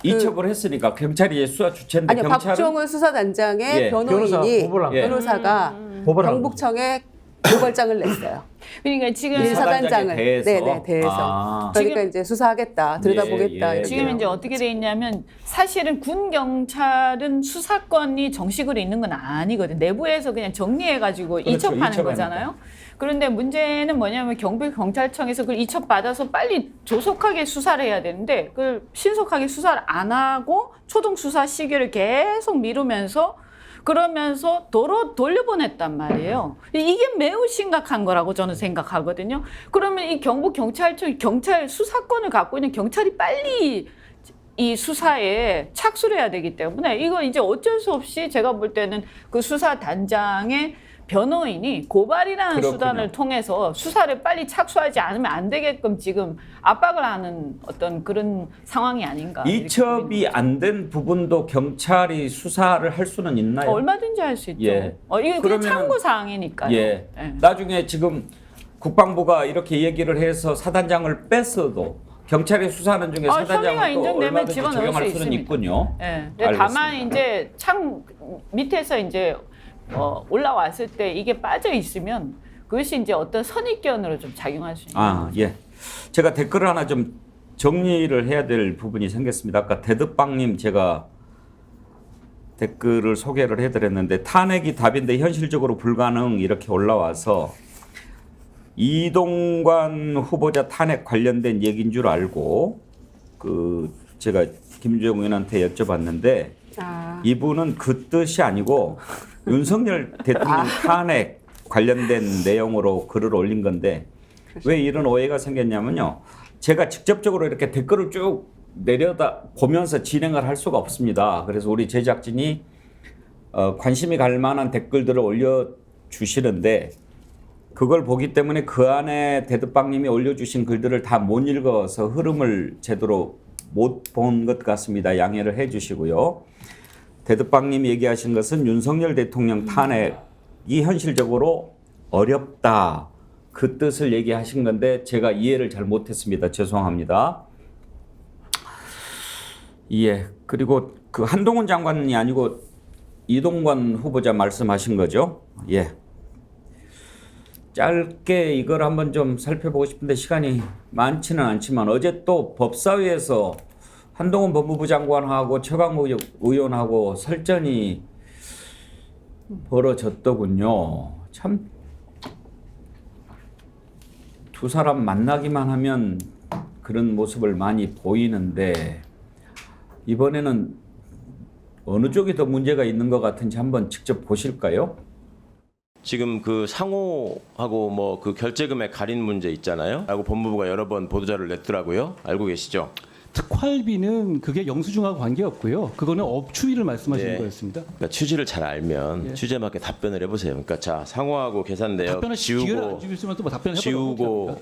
Speaker 2: 이첩을 했으니까 경찰이 수사 주체인데
Speaker 10: 아니요,
Speaker 2: 경찰은
Speaker 10: 박종훈 수사단장의
Speaker 2: 예.
Speaker 10: 변호인이
Speaker 11: 고발한
Speaker 10: 변호사가 경북청에 고발장을 냈어요.
Speaker 12: 그러니까 지금
Speaker 10: 이 사단장을
Speaker 2: 대해서?
Speaker 10: 네네 대해서 그러니까 이제 수사하겠다, 들여다보겠다. 이렇게.
Speaker 12: 지금 이제 어떻게 돼 있냐면 사실은 군 경찰은 수사권이 정식으로 있는 건 아니거든. 내부에서 그냥 정리해가지고 이첩하는 거잖아요. 그런데 문제는 뭐냐면 경북 경찰청에서 그걸 이첩 받아서 빨리 조속하게 수사를 해야 되는데 그걸 신속하게 수사를 안 하고 초동 수사 시기를 계속 미루면서 그러면서 도로 돌려보냈단 말이에요. 이게 매우 심각한 거라고 저는 생각하거든요. 그러면 이 경북 경찰청이 경찰 수사권을 갖고 있는 경찰이 빨리 이 수사에 착수를 해야 되기 때문에 이거 이제 어쩔 수 없이 제가 볼 때는 그 수사단장의 변호인이 고발이라는
Speaker 2: 그렇군요.
Speaker 12: 수단을 통해서 수사를 빨리 착수하지 않으면 안 되게끔 지금 압박을 하는 어떤 그런 상황이 아닌가.
Speaker 2: 이첩이 안 된 부분도 경찰이 수사를 할 수는 있나요?
Speaker 12: 얼마든지 할 수 있죠.
Speaker 2: 예.
Speaker 12: 이게 그냥 참고 사항이니까요.
Speaker 2: 예. 나중에 지금 국방부가 이렇게 얘기를 해서 사단장을 뺐어도 경찰이 수사하는 중에
Speaker 12: 혐의가
Speaker 2: 사단장을 또
Speaker 12: 인정되면
Speaker 2: 얼마든지
Speaker 12: 집어넣을
Speaker 2: 적용할
Speaker 12: 수
Speaker 2: 수는
Speaker 12: 있습니다.
Speaker 2: 있군요.
Speaker 12: 예. 근데 다만 이제 참 밑에서 이제 올라왔을 때 이게 빠져 있으면 그것이 이제 어떤 선입견으로 좀 작용할 수 있는.
Speaker 2: 예. 제가 댓글을 하나 좀 정리를 해야 될 부분이 생겼습니다. 아까 대득방님 제가 댓글을 소개를 해드렸는데 탄핵이 답인데 현실적으로 불가능 이렇게 올라와서 이동관 후보자 탄핵 관련된 얘기인 줄 알고 제가 김주영 의원한테 여쭤봤는데 이분은 그 뜻이 아니고 윤석열 대통령 탄핵 관련된 내용으로 글을 올린 건데 왜 이런 오해가 생겼냐면요. 제가 직접적으로 이렇게 댓글을 쭉 내려다 보면서 진행을 할 수가 없습니다. 그래서 우리 제작진이 관심이 갈 만한 댓글들을 올려주시는데 그걸 보기 때문에 그 안에 대득방님이 올려주신 글들을 다 못 읽어서 흐름을 제대로 못 본 것 같습니다. 양해를 해 주시고요. 대득방님이 얘기하신 것은 윤석열 대통령 탄핵이 현실적으로 어렵다. 그 뜻을 얘기하신 건데 제가 이해를 잘 못했습니다. 죄송합니다. 예. 그리고 그 한동훈 장관이 아니고 이동관 후보자 말씀하신 거죠? 예. 짧게 이걸 한번 좀 살펴보고 싶은데 시간이 많지는 않지만 어제 또 법사위에서 한동훈 법무부 장관하고 최강욱 의원하고 설전이 벌어졌더군요. 참 두 사람 만나기만 하면 그런 모습을 많이 보이는데 이번에는 어느 쪽이 더 문제가 있는 것 같은지 한번 직접 보실까요?
Speaker 15: 지금 그 상호하고 뭐 그 결제 금액 갈인 문제 있잖아요. 라고 법무부가 여러 번 보도자료를 냈더라고요. 알고 계시죠?
Speaker 14: 특활비는 그게 영수증하고 관계없고요. 그거는 업추위를 말씀하시는
Speaker 15: 네.
Speaker 14: 거였습니다.
Speaker 15: 그러니까 취지를 잘 알면 취지에 맞게 답변을 해보세요. 그러니까 자 상호하고 계산 내역
Speaker 14: 답변을 기회를 안 주시면 또 뭐 답변을
Speaker 15: 지우고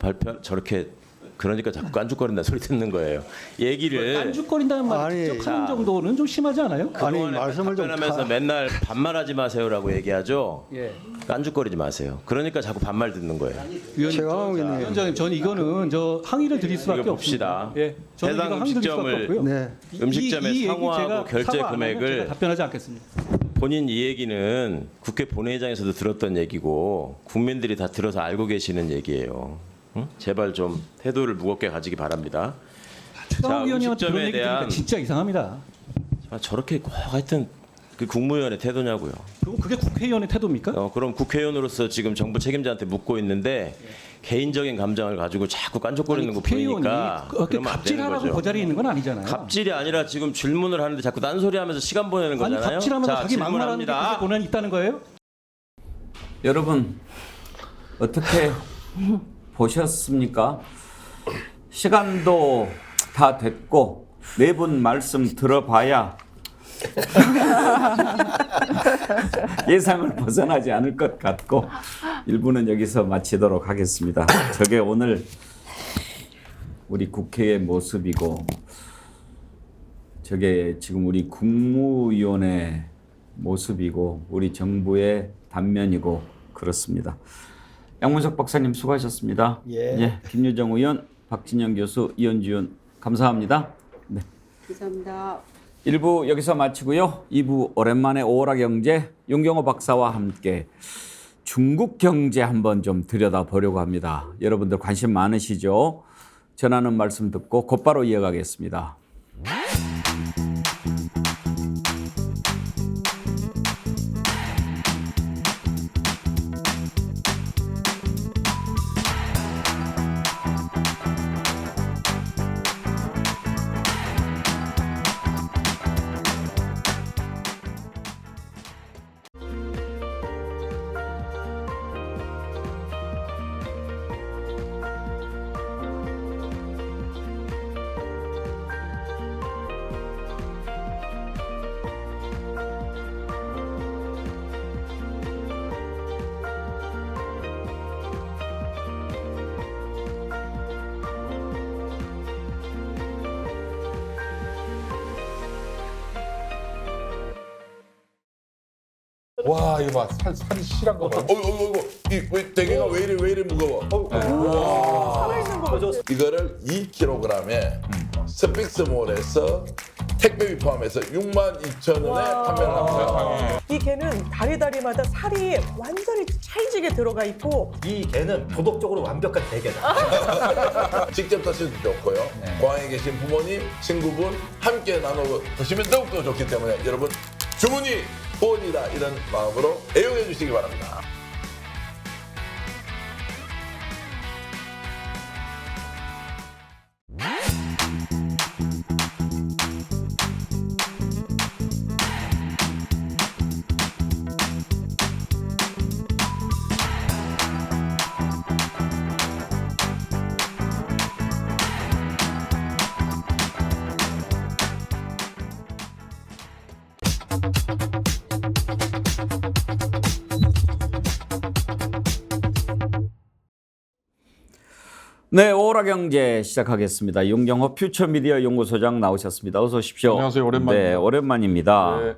Speaker 15: 발표 저렇게 그러니까 자꾸 깐죽거린다는 소리 듣는 거예요. 얘기를
Speaker 14: 깐죽거린다는 말을 직접 하는 정도는 좀 심하지 않아요?
Speaker 15: 그동안에 답변하면서 맨날 반말하지 마세요라고 얘기하죠.
Speaker 14: 예.
Speaker 15: 깐죽거리지 마세요. 그러니까 자꾸 반말 듣는 거예요.
Speaker 14: 위원장님, 저는 이거는 저 항의를 드릴 수밖에
Speaker 15: 이거
Speaker 14: 없습니다.
Speaker 15: 봅시다.
Speaker 14: 예, 저는 이거
Speaker 15: 해당
Speaker 14: 항의 드릴 수밖에 없고요.
Speaker 15: 음식점의
Speaker 14: 이
Speaker 15: 상호하고
Speaker 14: 제가
Speaker 15: 결제
Speaker 14: 사과 안 하면
Speaker 15: 금액을
Speaker 14: 제가 답변하지 않겠습니다.
Speaker 15: 본인 이 얘기는 국회 본회의장에서도 들었던 얘기고 국민들이 다 들어서 알고 계시는 얘기예요. 응? 제발 좀 태도를 무겁게 가지기 바랍니다.
Speaker 14: 최강욱 의원님한테 그런 얘기 들으니까
Speaker 15: 대한
Speaker 14: 진짜 이상합니다.
Speaker 15: 저렇게 꼭 하여튼 그 국무위원의 태도냐고요.
Speaker 14: 그럼 그게 국회의원의 태도입니까?
Speaker 15: 그럼 국회의원으로서 지금 정부 책임자한테 묻고 있는데 개인적인 감정을 가지고 자꾸 깐족거리는 거 보니까 그러면 안 되는
Speaker 14: 갑질하라고
Speaker 15: 거죠.
Speaker 14: 그 자리에 있는 건 아니잖아요.
Speaker 15: 갑질이 아니라 지금 질문을 하는데 자꾸 딴소리하면서 시간 보내는
Speaker 14: 아니
Speaker 15: 거잖아요.
Speaker 14: 갑질하면서
Speaker 15: 자,
Speaker 14: 자기 막말하는 게
Speaker 15: 질문합니다.
Speaker 14: 그게 고난이 있다는 거예요?
Speaker 2: 여러분 어떻게 보셨습니까? 시간도 다 됐고 네 분 말씀 들어봐야 예상을 벗어나지 않을 것 같고 1부는 여기서 마치도록 하겠습니다. 저게 오늘 우리 국회의 모습이고 저게 지금 우리 국무위원의 모습이고 우리 정부의 단면이고 그렇습니다. 양문석 박사님 수고하셨습니다. 김유정 의원, 박진영 교수, 이현주 의원 감사합니다. 네.
Speaker 10: 감사합니다.
Speaker 2: 1부 여기서 마치고요. 2부 오랜만에 오라 경제 윤경호 박사와 함께 중국 경제 한번 좀 들여다보려고 합니다. 여러분들 관심 많으시죠? 전하는 말씀 듣고 곧바로 이어가겠습니다.
Speaker 16: 와 이거 봐 살이 실한 거 봐.
Speaker 4: 이 대게가 왜 이래 무거워?
Speaker 5: 살아있는 거 같아.
Speaker 4: 이거를 2kg에 스픽스몰에서 택배비 포함해서 62,000원에 판매를 합니다.
Speaker 5: 이 게는 다리다리마다 살이 완전히 찰지게 들어가 있고
Speaker 6: 이 게는 도덕적으로 완벽한 대게다.
Speaker 4: 직접 드셔도 좋고요. 공항에 계신 부모님, 친구분 함께 나눠 드시면 더욱더 좋기 때문에 여러분 주문이 후원이다 이런 마음으로 애용해 주시기 바랍니다.
Speaker 2: 네, 오라 경제 시작하겠습니다. 윤경호 퓨처미디어 연구소장 나오셨습니다. 어서 오십시오.
Speaker 16: 안녕하세요. 오랜만입니다.
Speaker 2: 네, 오랜만입니다.
Speaker 16: 네.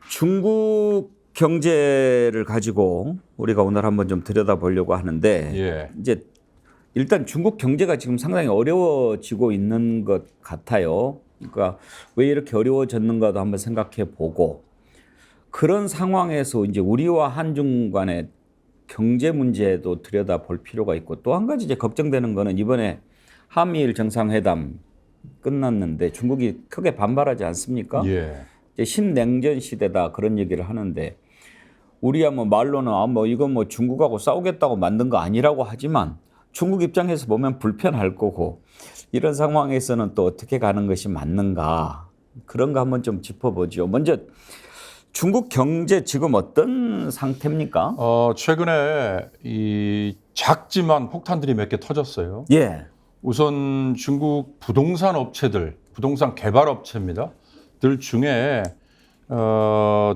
Speaker 2: 중국 경제를 가지고 우리가 오늘 한번 좀 들여다보려고 하는데
Speaker 16: 예.
Speaker 2: 이제 일단 중국 경제가 지금 상당히 어려워지고 있는 것 같아요. 그러니까 왜 이렇게 어려워졌는가도 한번 생각해 보고 그런 상황에서 이제 우리와 한중 간의 경제 문제도 들여다볼 필요가 있고 또 한 가지 이제 걱정되는 거는 이번에 한미일 정상회담 끝났는데 중국이 크게 반발하지 않습니까?
Speaker 16: 예.
Speaker 2: 이제 신냉전 시대다 그런 얘기를 하는데 우리야 뭐 말로는 뭐 이건 뭐 중국하고 싸우겠다고 만든 거 아니라고 하지만 중국 입장에서 보면 불편할 거고 이런 상황에서는 또 어떻게 가는 것이 맞는가 그런 거 한번 좀 짚어보죠. 먼저 중국 경제 지금 어떤 상태입니까?
Speaker 16: 최근에 이 작지만 폭탄들이 몇 개 터졌어요.
Speaker 2: 예.
Speaker 16: 우선 중국 부동산 업체들, 부동산 개발 업체입니다. 들 중에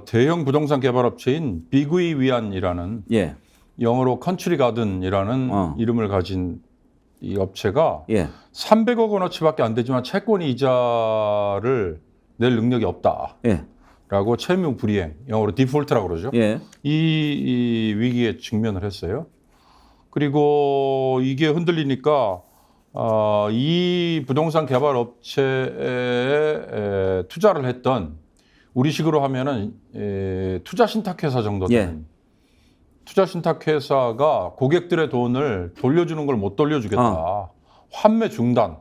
Speaker 16: 대형 부동산 개발 업체인 비구이위안이라는
Speaker 2: 예.
Speaker 16: 영어로 컨트리 가든이라는 이름을 가진 이 업체가
Speaker 2: 예.
Speaker 16: 300억 원어치밖에 안 되지만 채권 이자를 낼 능력이 없다.
Speaker 2: 예.
Speaker 16: 라고 채무 불이행, 영어로 디폴트라고 그러죠.
Speaker 2: 예.
Speaker 16: 이 위기에 직면을 했어요. 그리고 이게 흔들리니까 이 부동산 개발 업체에 투자를 했던 우리식으로 하면은 투자 신탁회사 정도 되는 투자 신탁회사가 고객들의 돈을 돌려주는 걸 못 돌려주겠다. 환매 중단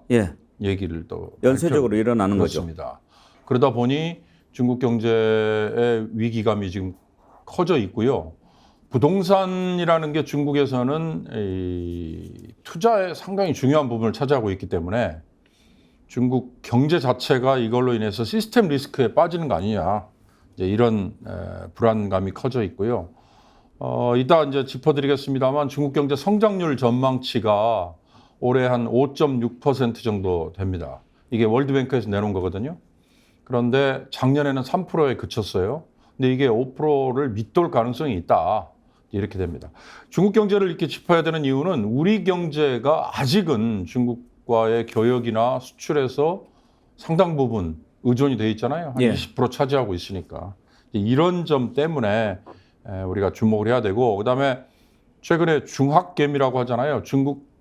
Speaker 16: 얘기를 또
Speaker 2: 연쇄적으로 일어나는
Speaker 16: 그렇습니다.
Speaker 2: 거죠.
Speaker 16: 그러다 보니 중국 경제의 위기감이 지금 커져 있고요. 부동산이라는 게 중국에서는 투자에 상당히 중요한 부분을 차지하고 있기 때문에 중국 경제 자체가 이걸로 인해서 시스템 리스크에 빠지는 거 아니냐. 이제 이런 불안감이 커져 있고요. 이따 이제 짚어드리겠습니다만 중국 경제 성장률 전망치가 올해 한 5.6% 정도 됩니다. 이게 월드뱅크에서 내놓은 거거든요. 그런데 작년에는 3%에 그쳤어요. 근데 이게 5%를 밑돌 가능성이 있다. 이렇게 됩니다. 중국 경제를 이렇게 짚어야 되는 이유는 우리 경제가 아직은 중국과의 교역이나 수출에서 상당 부분 의존이 돼 있잖아요. 한 20% 차지하고 있으니까. 이런 점 때문에 우리가 주목을 해야 되고 그다음에 최근에 중학개미라고 하잖아요. 중국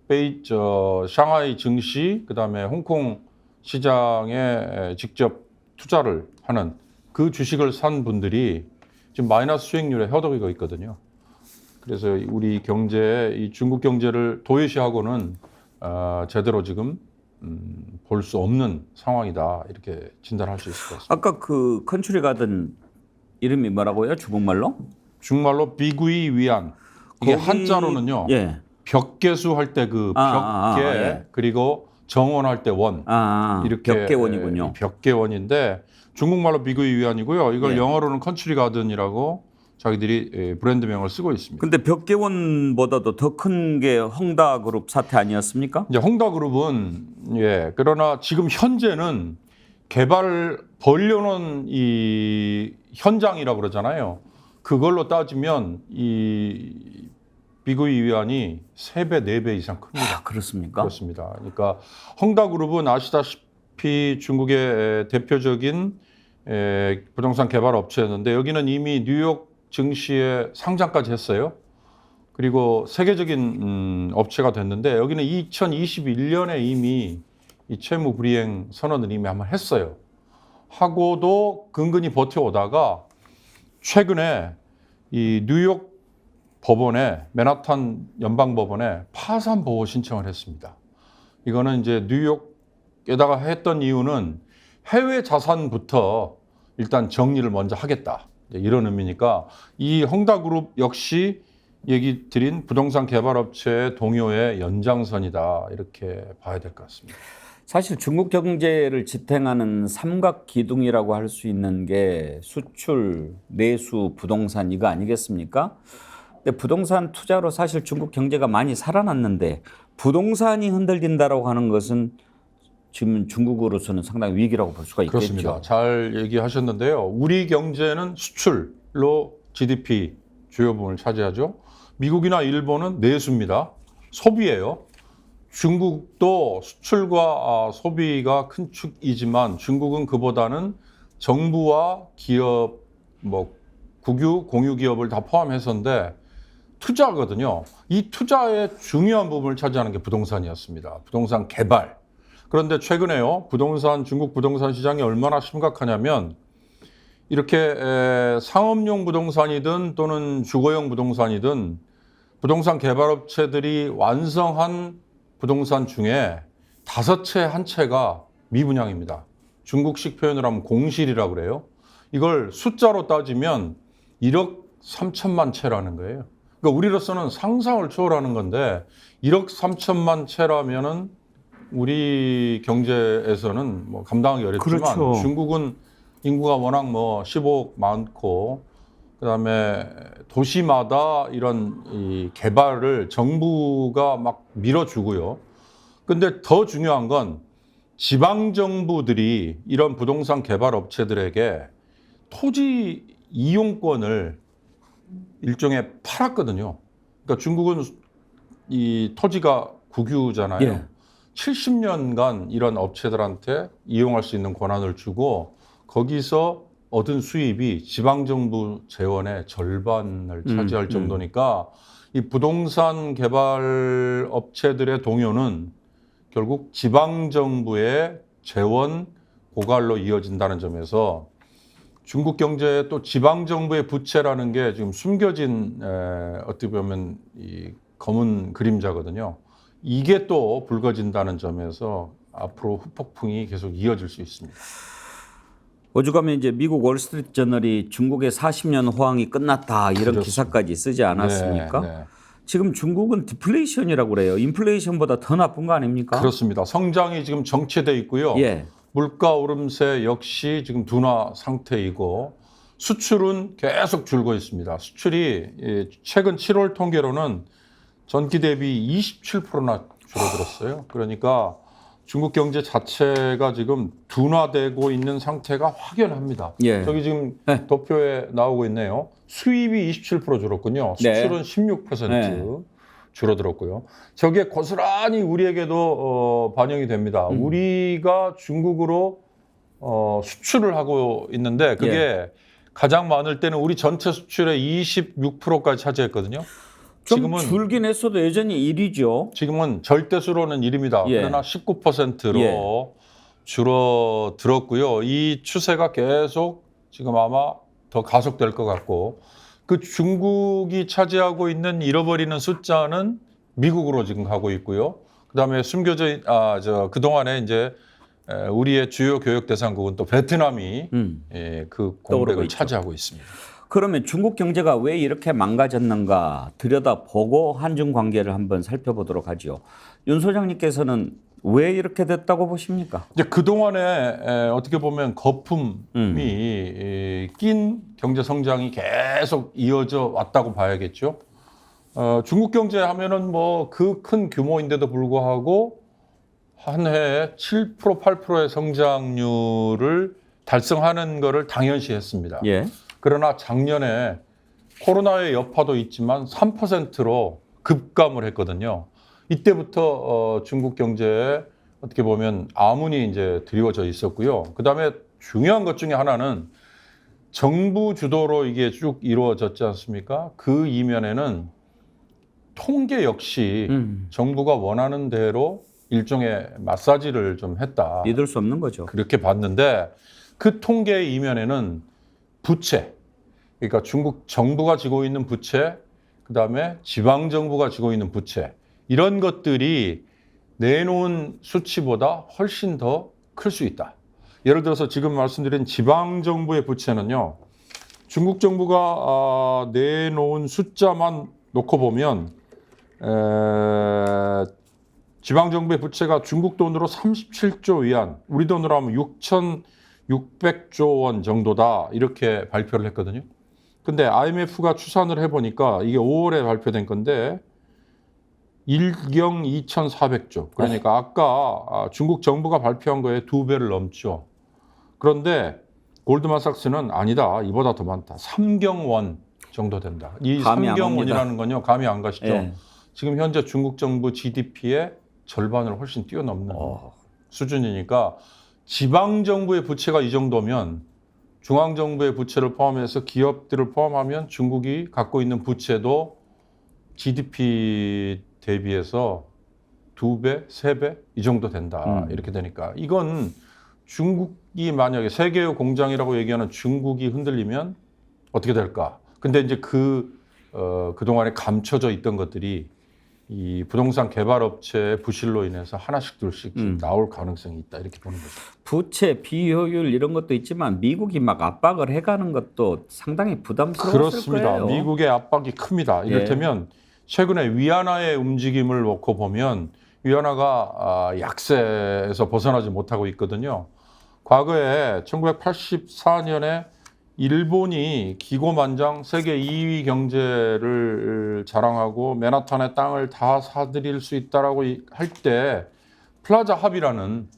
Speaker 16: 샹하이 증시, 그다음에 홍콩 시장에 직접 투자를 하는 그 주식을 산 분들이 지금 마이너스 수익률에 허덕이고 있거든요. 그래서 우리 경제에 이 중국 경제를 도외시하고는 제대로 지금 볼 수 없는 상황이다 이렇게 진단할 수 있을 것 같습니다.
Speaker 2: 아까 그 컨츄리 가든 이름이 뭐라고요? 중국말로?
Speaker 16: 중국말로 비구이 위안. 이게
Speaker 2: 거기-
Speaker 16: 한자로는요.
Speaker 2: 예.
Speaker 16: 벽계수 할 때 그 벽계
Speaker 2: 예.
Speaker 16: 그리고 정원할 때 원 이렇게
Speaker 2: 벽계원이군요.
Speaker 16: 벽계원인데 중국말로 비구이 위안이고요. 이걸
Speaker 2: 예.
Speaker 16: 영어로는 컨츄리 가든이라고 자기들이 브랜드명을 쓰고 있습니다.
Speaker 2: 근데 벽계원보다도 더 큰 게 헝다그룹 사태 아니었습니까?
Speaker 16: 이제 헝다그룹은 예 그러나 지금 현재는 개발 벌려놓은 이 현장이라고 그러잖아요. 그걸로 따지면 이 비구이 위안이 3배, 4배 이상 큽니다.
Speaker 2: 그렇습니까?
Speaker 16: 그렇습니다. 그러니까 헝다그룹은 아시다시피 중국의 대표적인 부동산 개발 업체였는데 여기는 이미 뉴욕 증시에 상장까지 했어요. 그리고 세계적인 업체가 됐는데 여기는 2021년에 이미 이 채무 불이행 선언을 이미 한번 했어요. 하고도 근근히 버텨오다가 최근에 이 뉴욕 법원에 맨하탄 연방법원에 파산 보호 신청을 했습니다. 이거는 이제 뉴욕에다가 했던 이유는 해외 자산부터 일단 정리를 먼저 하겠다. 이런 의미니까 이 헝다그룹 역시 얘기 드린 부동산 개발업체의 동요의 연장선이다. 이렇게 봐야 될 것 같습니다.
Speaker 2: 사실 중국 경제를 지탱하는 삼각 기둥이라고 할 수 있는 게 수출, 내수, 부동산 이거 아니겠습니까? 근데 부동산 투자로 사실 중국 경제가 많이 살아났는데 부동산이 흔들린다라고 하는 것은 지금 중국으로서는 상당히 위기라고 볼 수가 있겠죠.
Speaker 16: 그렇습니다. 잘 얘기하셨는데요. 우리 경제는 수출로 GDP 주요 부분을 차지하죠. 미국이나 일본은 내수입니다. 소비예요. 중국도 수출과 소비가 큰 축이지만 중국은 그보다는 정부와 기업, 국유, 공유 기업을 다 포함해서인데 투자거든요. 이 투자의 중요한 부분을 차지하는 게 부동산이었습니다. 부동산 개발. 그런데 최근에요, 중국 부동산 시장이 얼마나 심각하냐면 이렇게 상업용 부동산이든 또는 주거용 부동산이든 부동산 개발업체들이 완성한 부동산 중에 5채 1채가 미분양입니다. 중국식 표현을 하면 공실이라고 그래요. 이걸 숫자로 따지면 1억 3천만 채라는 거예요. 그러니까 우리로서는 상상을 초월하는 건데 1억 3천만 채라면은 우리 경제에서는 감당하기 어렵지만
Speaker 2: 그렇죠.
Speaker 16: 중국은 인구가 워낙 15억 많고 그다음에 도시마다 이런 이 개발을 정부가 막 밀어주고요. 근데 더 중요한 건 지방 정부들이 이런 부동산 개발 업체들에게 토지 이용권을 일종의 팔았거든요. 그러니까 중국은 이 토지가 국유잖아요.
Speaker 2: 예.
Speaker 16: 70년간 이런 업체들한테 이용할 수 있는 권한을 주고 거기서 얻은 수입이 지방정부 재원의 절반을 차지할 정도니까 이 부동산 개발 업체들의 동요는 결국 지방정부의 재원 고갈로 이어진다는 점에서 중국 경제에 또 지방정부의 부채라는 게 지금 숨겨진 어떻게 보면 이 검은 그림자거든요. 이게 또 불거진다는 점에서 앞으로 후폭풍이 계속 이어질 수 있습니다.
Speaker 2: 어젯밤에 이제 미국 월스트리트 저널이 중국의 40년 호황이 끝났다 이런
Speaker 16: 그렇습니다.
Speaker 2: 기사까지 쓰지 않았습니까?
Speaker 16: 네, 네.
Speaker 2: 지금 중국은 디플레이션이라고 그래요. 인플레이션보다 더 나쁜 거 아닙니까?
Speaker 16: 그렇습니다. 성장이 지금 정체돼 있고요.
Speaker 2: 예.
Speaker 16: 물가 오름세 역시 지금 둔화 상태이고 수출은 계속 줄고 있습니다. 수출이 최근 7월 통계로는 전기 대비 27%나 줄어들었어요. 그러니까 중국 경제 자체가 지금 둔화되고 있는 상태가 확연합니다.
Speaker 2: 예.
Speaker 16: 저기 지금 도표에 나오고 있네요. 수입이 27% 줄었군요. 수출은
Speaker 2: 네.
Speaker 16: 16%
Speaker 2: 네.
Speaker 16: 줄어들었고요. 저게 고스란히 우리에게도 반영이 됩니다. 우리가 중국으로 수출을 하고 있는데 그게 가장 많을 때는 우리 전체 수출의 26%까지 차지했거든요.
Speaker 2: 좀
Speaker 16: 지금은
Speaker 2: 줄긴 했어도 여전히 1위죠.
Speaker 16: 지금은 절대수로는 1위입니다.
Speaker 2: 예.
Speaker 16: 그러나 19%로
Speaker 2: 예.
Speaker 16: 줄어들었고요. 이 추세가 계속 지금 아마 더 가속될 것 같고 그 중국이 차지하고 있는 잃어버리는 숫자는 미국으로 지금 가고 있고요. 그다음에 숨겨져 그동안에 이제 우리의 주요 교역 대상국은 또 베트남이 그 공백을 차지하고 있습니다.
Speaker 2: 그러면 중국 경제가 왜 이렇게 망가졌는가 들여다보고 한중 관계를 한번 살펴보도록 하죠. 윤 소장님께서는 왜 이렇게 됐다고 보십니까?
Speaker 16: 이제 그동안에 어떻게 보면 거품이 낀 경제 성장이 계속 이어져 왔다고 봐야겠죠. 중국 경제 하면은 뭐 그 큰 규모인데도 불구하고 한 해에 7% 8%의 성장률을 달성하는 것을 당연시했습니다.
Speaker 2: 예.
Speaker 16: 그러나 작년에 코로나의 여파도 있지만 3%로 급감을 했거든요. 이때부터 중국 경제에 어떻게 보면 암운이 이제 드리워져 있었고요. 그다음에 중요한 것 중에 하나는 정부 주도로 이게 쭉 이루어졌지 않습니까? 그 이면에는 통계 역시 정부가 원하는 대로 일종의 마사지를 좀 했다.
Speaker 2: 믿을 수 없는 거죠.
Speaker 16: 그렇게 봤는데 그 통계의 이면에는 부채, 그러니까 중국 정부가 지고 있는 부채, 그다음에 지방 정부가 지고 있는 부채 이런 것들이 내놓은 수치보다 훨씬 더 클 수 있다. 예를 들어서 지금 말씀드린 지방 정부의 부채는요. 중국 정부가 내놓은 숫자만 놓고 보면 지방 정부의 부채가 중국 돈으로 37조 위안, 우리 돈으로 하면 6,600조 원 정도다 이렇게 발표를 했거든요. 근데 IMF가 추산을 해보니까 이게 5월에 발표된 건데 1경 2,400조. 그러니까 아까 중국 정부가 발표한 거에 2배를 넘죠. 그런데 골드만삭스는 아니다. 이보다 더 많다. 3경원 정도 된다. 이 3경원이라는 건요. 감이 안 가시죠? 예. 지금 현재 중국 정부 GDP의 절반을 훨씬 뛰어넘는 수준이니까 지방 정부의 부채가 이 정도면 중앙 정부의 부채를 포함해서 기업들을 포함하면 중국이 갖고 있는 부채도 GDP 대비해서 2배, 3배 이 정도 된다. 이렇게 되니까 이건 중국이 만약에 세계의 공장이라고 얘기하는 중국이 흔들리면 어떻게 될까? 근데 이제 그동안에 감춰져 있던 것들이 이 부동산 개발업체의 부실로 인해서 하나씩 둘씩 나올 가능성이 있다. 이렇게 보는 거죠.
Speaker 2: 부채, 비효율 이런 것도 있지만 미국이 막 압박을 해가는 것도 상당히 부담스러웠을
Speaker 16: 그렇습니다.
Speaker 2: 거예요.
Speaker 16: 미국의 압박이 큽니다. 이를테면 최근에 위안화의 움직임을 놓고 보면 위안화가 약세에서 벗어나지 못하고 있거든요. 과거에 1984년에 일본이 기고만장 세계 2위 경제를 자랑하고 맨하탄의 땅을 다 사들일 수 있다라고 할 때 플라자 합의라는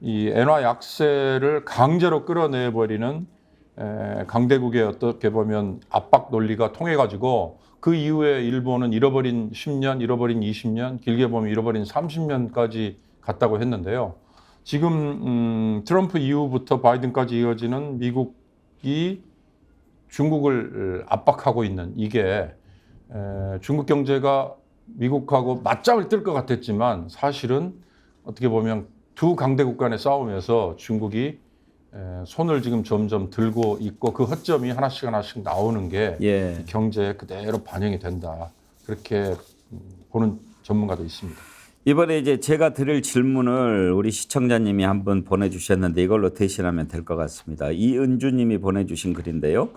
Speaker 16: 이 엔화 약세를 강제로 끌어내버리는 강대국의 어떻게 보면 압박 논리가 통해가지고 그 이후에 일본은 잃어버린 10년, 잃어버린 20년, 길게 보면 잃어버린 30년까지 갔다고 했는데요. 지금 트럼프 이후부터 바이든까지 이어지는 미국이 중국을 압박하고 있는 이게 중국 경제가 미국하고 맞짱을 뜰 것 같았지만 사실은 어떻게 보면 두 강대국 간의 싸움에서 중국이 손을 지금 점점 들고 있고 그 허점이 하나씩 나오는 게 경제에 그대로 반영이 된다. 그렇게 보는 전문가도 있습니다.
Speaker 2: 이번에 이제 제가 드릴 질문을 우리 시청자님이 한번 보내주셨는데 이걸로 대신하면 될 것 같습니다. 이은주님이 보내주신 글인데요.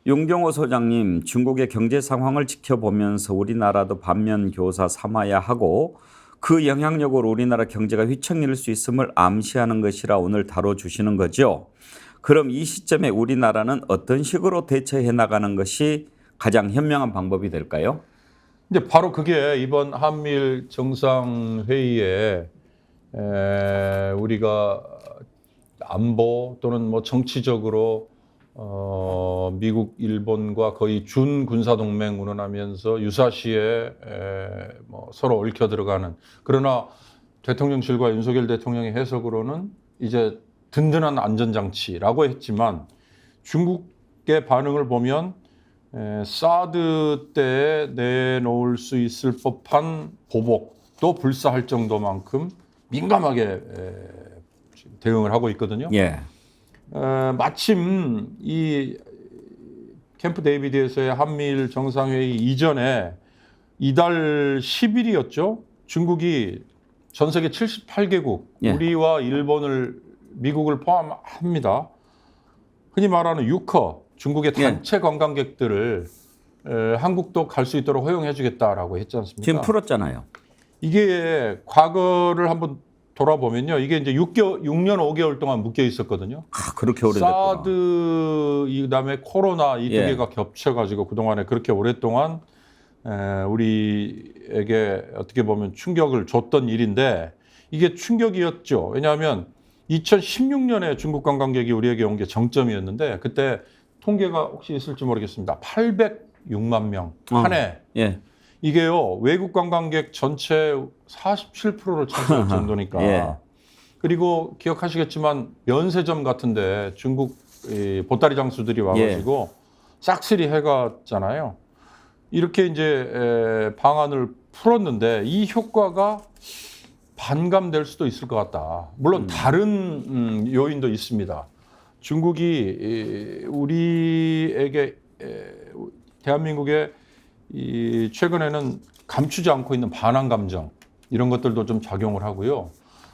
Speaker 2: 용경호 소장님, 중국의 경제 상황을 지켜보면서 우리나라도 반면 교사 삼아야 하고 그 영향력으로 우리나라 경제가 휘청일 수 있음을 암시하는 것이라 오늘 다뤄주시는 거죠. 그럼 이 시점에 우리나라는 어떤 식으로 대처해 나가는 것이 가장 현명한 방법이 될까요?
Speaker 16: 이제 바로 그게 이번 한미일 정상회의에 우리가 안보 또는 뭐 정치적으로 미국, 일본과 거의 준 군사 동맹 운운하면서 유사시에 뭐 서로 얽혀 들어가는 그러나 대통령실과 윤석열 대통령의 해석으로는 이제 든든한 안전장치라고 했지만 중국의 반응을 보면 사드 때에 내놓을 수 있을 법한 보복도 불사할 정도만큼 민감하게 대응을 하고 있거든요.
Speaker 2: 예.
Speaker 16: 마침 이 캠프 데이비드에서의 한미일 정상회의 이전에 이달 10일이었죠. 중국이 전 세계 78개국,
Speaker 2: 예.
Speaker 16: 우리와 일본을, 미국을 포함합니다. 흔히 말하는 유커, 중국의 단체 관광객들을 한국도 갈 수 있도록 허용해 주겠다라고 했지 않습니까?
Speaker 2: 지금 풀었잖아요.
Speaker 16: 이게 과거를 한번 돌아보면요. 이게 이제 6년, 5개월 동안 묶여 있었거든요.
Speaker 2: 그렇게 오래됐구나.
Speaker 16: 사드, 그다음에 코로나 이 두
Speaker 2: 예.
Speaker 16: 개가 겹쳐가지고 그동안에 그렇게 오랫동안 우리에게 어떻게 보면 충격을 줬던 일인데 이게 충격이었죠. 왜냐하면 2016년에 중국 관광객이 우리에게 온 게 정점이었는데 그때 통계가 혹시 있을지 모르겠습니다. 806만 명 한 해.
Speaker 2: 예.
Speaker 16: 이게요 외국 관광객 전체 47%를 차지할 정도니까.
Speaker 2: 예.
Speaker 16: 그리고 기억하시겠지만 면세점 같은데 중국 보따리 장수들이 와가지고 싹쓸이 해갔잖아요. 이렇게 이제 방안을 풀었는데 이 효과가 반감될 수도 있을 것 같다. 물론 다른 요인도 있습니다. 중국이 우리에게 대한민국에 최근에는 감추지 않고 있는 반항 감정 이런 것들도 좀 작용을 하고요.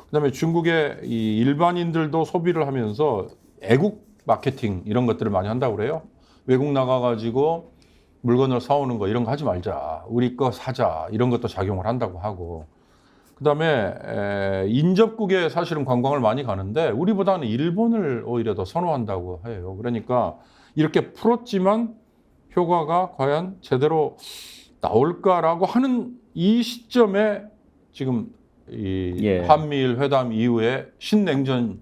Speaker 16: 그다음에 중국의 이 일반인들도 소비를 하면서 애국 마케팅 이런 것들을 많이 한다고 그래요. 외국 나가가지고 물건을 사오는 거 이런 거 하지 말자. 우리 거 사자. 이런 것도 작용을 한다고 하고. 그다음에 인접국에 사실은 관광을 많이 가는데 우리보다는 일본을 오히려 더 선호한다고 해요. 그러니까 이렇게 풀었지만 효과가 과연 제대로 나올까라고 하는 이 시점에 지금 이 한미일 회담 이후에 신냉전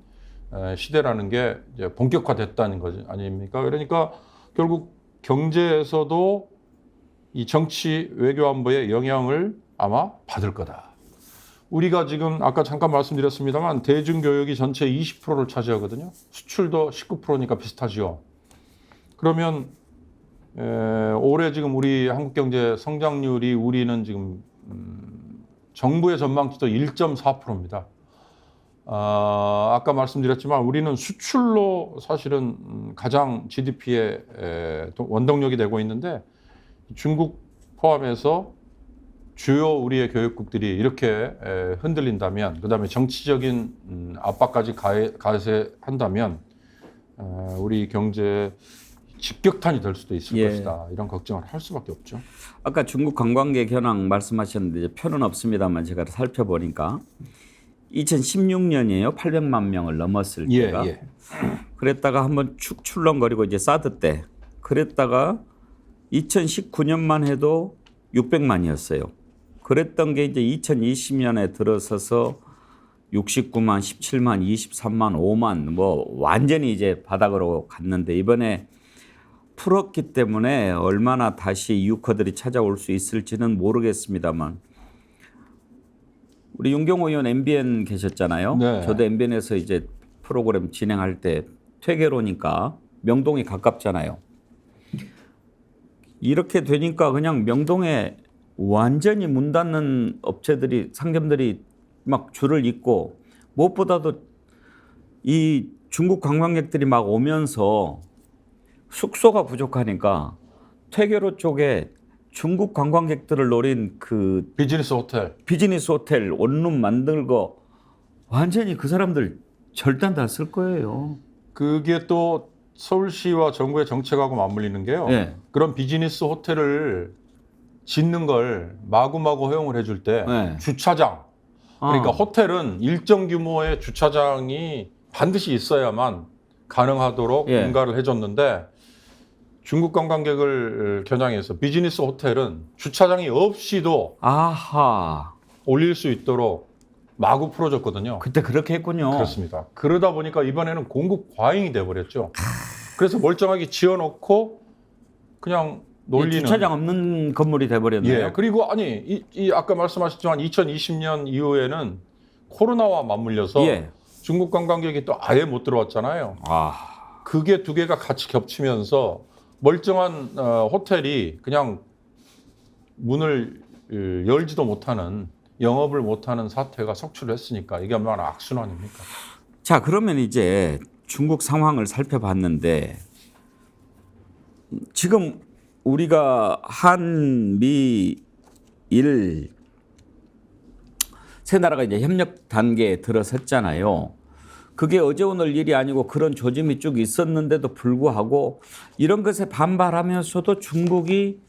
Speaker 16: 시대라는 게 이제 본격화됐다는 거 아닙니까? 그러니까 결국 경제에서도 이 정치 외교안보의 영향을 아마 받을 거다. 우리가 지금 아까 잠깐 말씀드렸습니다만 대중교육이 전체 20%를 차지하거든요. 수출도 19%니까 비슷하지요. 그러면 올해 지금 우리 한국 경제 성장률이 우리는 지금 정부의 전망치도 1.4%입니다. 아까 말씀드렸지만 우리는 수출로 사실은 가장 GDP의 원동력이 되고 있는데 중국 포함해서 주요 우리의 교육국들이 이렇게 흔들린다면 그다음에 정치적인 압박까지 가세한다면 우리 경제에 직격탄이 될 수도 있을 것이다. 이런 걱정을 할 수밖에 없죠.
Speaker 2: 아까 중국 관광객 현황 말씀하셨는데 이제 표는 없습니다만 제가 살펴보니까 2016년이에요. 800만 명을 넘었을 때가. 그랬다가 한번 축 출렁거리고 이제 사드 때 그랬다가 2019년만 해도 600만이었어요. 그랬던 게 이제 2020년에 들어서서 69만, 17만, 23만, 5만 뭐 완전히 이제 바닥으로 갔는데 이번에 풀었기 때문에 얼마나 다시 유커들이 찾아올 수 있을지는 모르겠습니다만 우리 윤경호 의원 MBN 계셨잖아요.
Speaker 16: 네.
Speaker 2: 저도 MBN에서 이제 프로그램 진행할 때 퇴계로니까 명동이 가깝잖아요. 이렇게 되니까 그냥 명동에 완전히 문 닫는 업체들이 상점들이 막 줄을 잇고 무엇보다도 이 중국 관광객들이 막 오면서 숙소가 부족하니까 퇴계로 쪽에 중국 관광객들을 노린 그
Speaker 16: 비즈니스 호텔
Speaker 2: 원룸 만들고 완전히 그 사람들 절단 다 쓸 거예요.
Speaker 16: 그게 또 서울시와 정부의 정책하고 맞물리는 게요. 그런 비즈니스 호텔을 짓는 걸 마구마구 허용을 해줄 때 주차장 그러니까 호텔은 일정 규모의 주차장이 반드시 있어야만 가능하도록 인가를 해줬는데 중국 관광객을 겨냥해서 비즈니스 호텔은 주차장이 없이도 올릴 수 있도록 마구 풀어줬거든요.
Speaker 2: 그때 그렇게 했군요.
Speaker 16: 그렇습니다. 그러다 보니까 이번에는 공급 과잉이 돼버렸죠. 그래서 멀쩡하게 지어놓고 그냥 놀리는.
Speaker 2: 주차장 없는 건물이 돼버렸네요.
Speaker 16: 그리고 아니 이 아까 말씀하셨지만 2020년 이후에는 코로나와 맞물려서 중국 관광객이 또 아예 못 들어왔잖아요. 그게 두 개가 같이 겹치면서 멀쩡한 호텔이 그냥 문을 열지도 못하는 영업을 못하는 사태가 속출을 했으니까 이게 얼마나 악순환입니까?
Speaker 2: 자, 그러면 이제 중국 상황을 살펴봤는데 지금 우리가 한미일 세 나라가 이제 협력 단계에 들어섰잖아요. 그게 어제 오늘 일이 아니고 그런 조짐이 쭉 있었는데도 불구하고 이런 것에 반발하면서도 중국이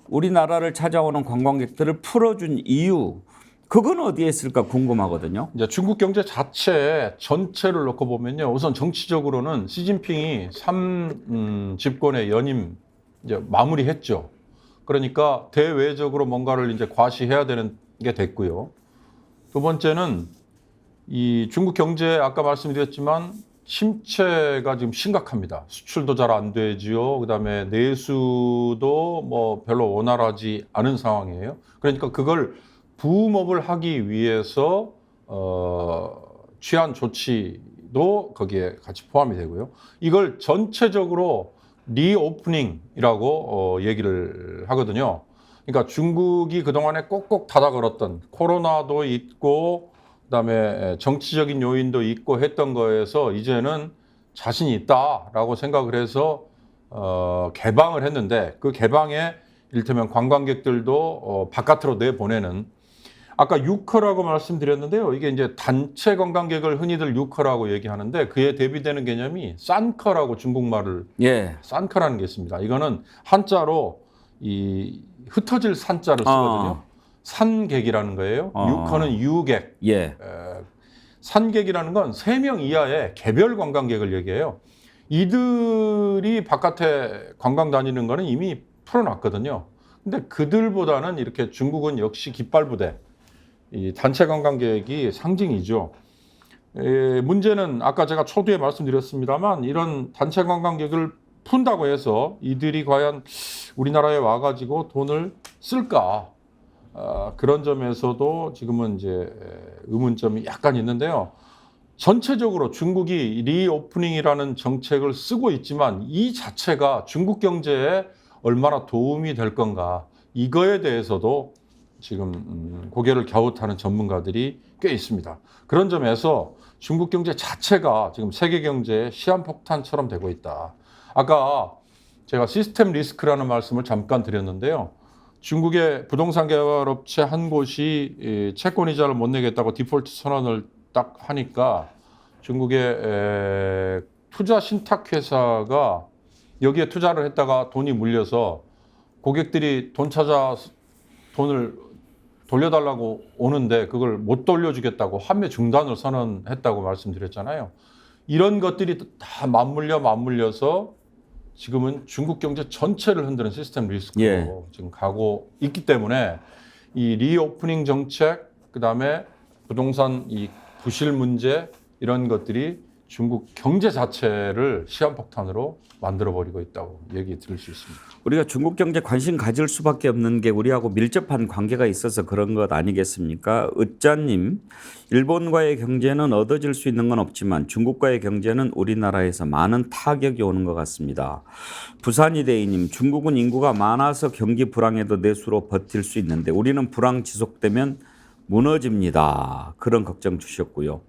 Speaker 2: 우리나라를 찾아오는 관광객들을 풀어준 이유, 그건 어디에 있을까 궁금하거든요.
Speaker 16: 이제 중국 경제 자체 전체를 놓고 보면요, 우선 정치적으로는 시진핑이 3집권의 연임 이제 마무리했죠. 그러니까 대외적으로 뭔가를 이제 과시해야 되는 게 됐고요. 두 번째는 이 중국 경제 아까 말씀드렸지만 침체가 지금 심각합니다. 수출도 잘 안 되지요. 그다음에 내수도 뭐 별로 원활하지 않은 상황이에요. 그러니까 그걸 붐업을 하기 위해서 취한 조치도 거기에 같이 포함이 되고요. 이걸 전체적으로 리오프닝이라고 얘기를 하거든요. 그러니까 중국이 그동안에 꼭꼭 닫아 걸었던 코로나도 있고 그다음에 정치적인 요인도 있고 했던 거에서 이제는 자신이 있다라고 생각을 해서 개방을 했는데 그 개방에 이를테면 관광객들도 바깥으로 내보내는, 아까 유커라고 말씀드렸는데요. 이게 이제 단체 관광객을 흔히들 유커라고 얘기하는데 그에 대비되는 개념이 산커라고 중국말을 산커라는 게 있습니다. 이거는 한자로 이 흩어질 산자를 쓰거든요. 산객이라는 거예요. 유커는 유객. 산객이라는 건 3명 이하의 개별 관광객을 얘기해요. 이들이 바깥에 관광 다니는 거는 이미 풀어놨거든요. 근데 그들보다는 이렇게 중국은 역시 깃발부대, 이 단체 관광객이 상징이죠. 문제는 아까 제가 초두에 말씀드렸습니다만 이런 단체 관광객을 푼다고 해서 이들이 과연 우리나라에 와가지고 돈을 쓸까? 그런 점에서도 지금은 이제 의문점이 약간 있는데요. 전체적으로 중국이 리오프닝이라는 정책을 쓰고 있지만 이 자체가 중국 경제에 얼마나 도움이 될 건가, 이거에 대해서도 지금 고개를 갸웃하는 전문가들이 꽤 있습니다. 그런 점에서 중국 경제 자체가 지금 세계 경제의 시한폭탄처럼 되고 있다. 아까 제가 시스템 리스크라는 말씀을 잠깐 드렸는데요. 중국의 부동산 개발업체 한 곳이 채권 이자를 못 내겠다고 디폴트 선언을 딱 하니까 중국의 투자 신탁회사가 여기에 투자를 했다가 돈이 물려서 고객들이 돈 찾아 돈을 돌려달라고 오는데 그걸 못 돌려주겠다고 환매 중단을 선언했다고 말씀드렸잖아요. 이런 것들이 다 맞물려서 지금은 중국 경제 전체를 흔드는 시스템 리스크로 지금 가고 있기 때문에 이 리오프닝 정책, 그다음에 부동산 이 부실 문제, 이런 것들이 중국 경제 자체를 시한폭탄으로 만들어버리고 있다고 얘기 들을 수 있습니다.
Speaker 2: 우리가 중국 경제 관심 가질 수밖에 없는 게 우리하고 밀접한 관계가 있어서 그런 것 아니겠습니까? 으짜님, 일본과의 경제는 얻어질 수 있는 건 없지만 중국과의 경제는 우리나라에서 많은 타격이 오는 것 같습니다. 부산이대이님, 중국은 인구가 많아서 경기 불황에도 내수로 버틸 수 있는데 우리는 불황 지속되면 무너집니다. 그런 걱정 주셨고요.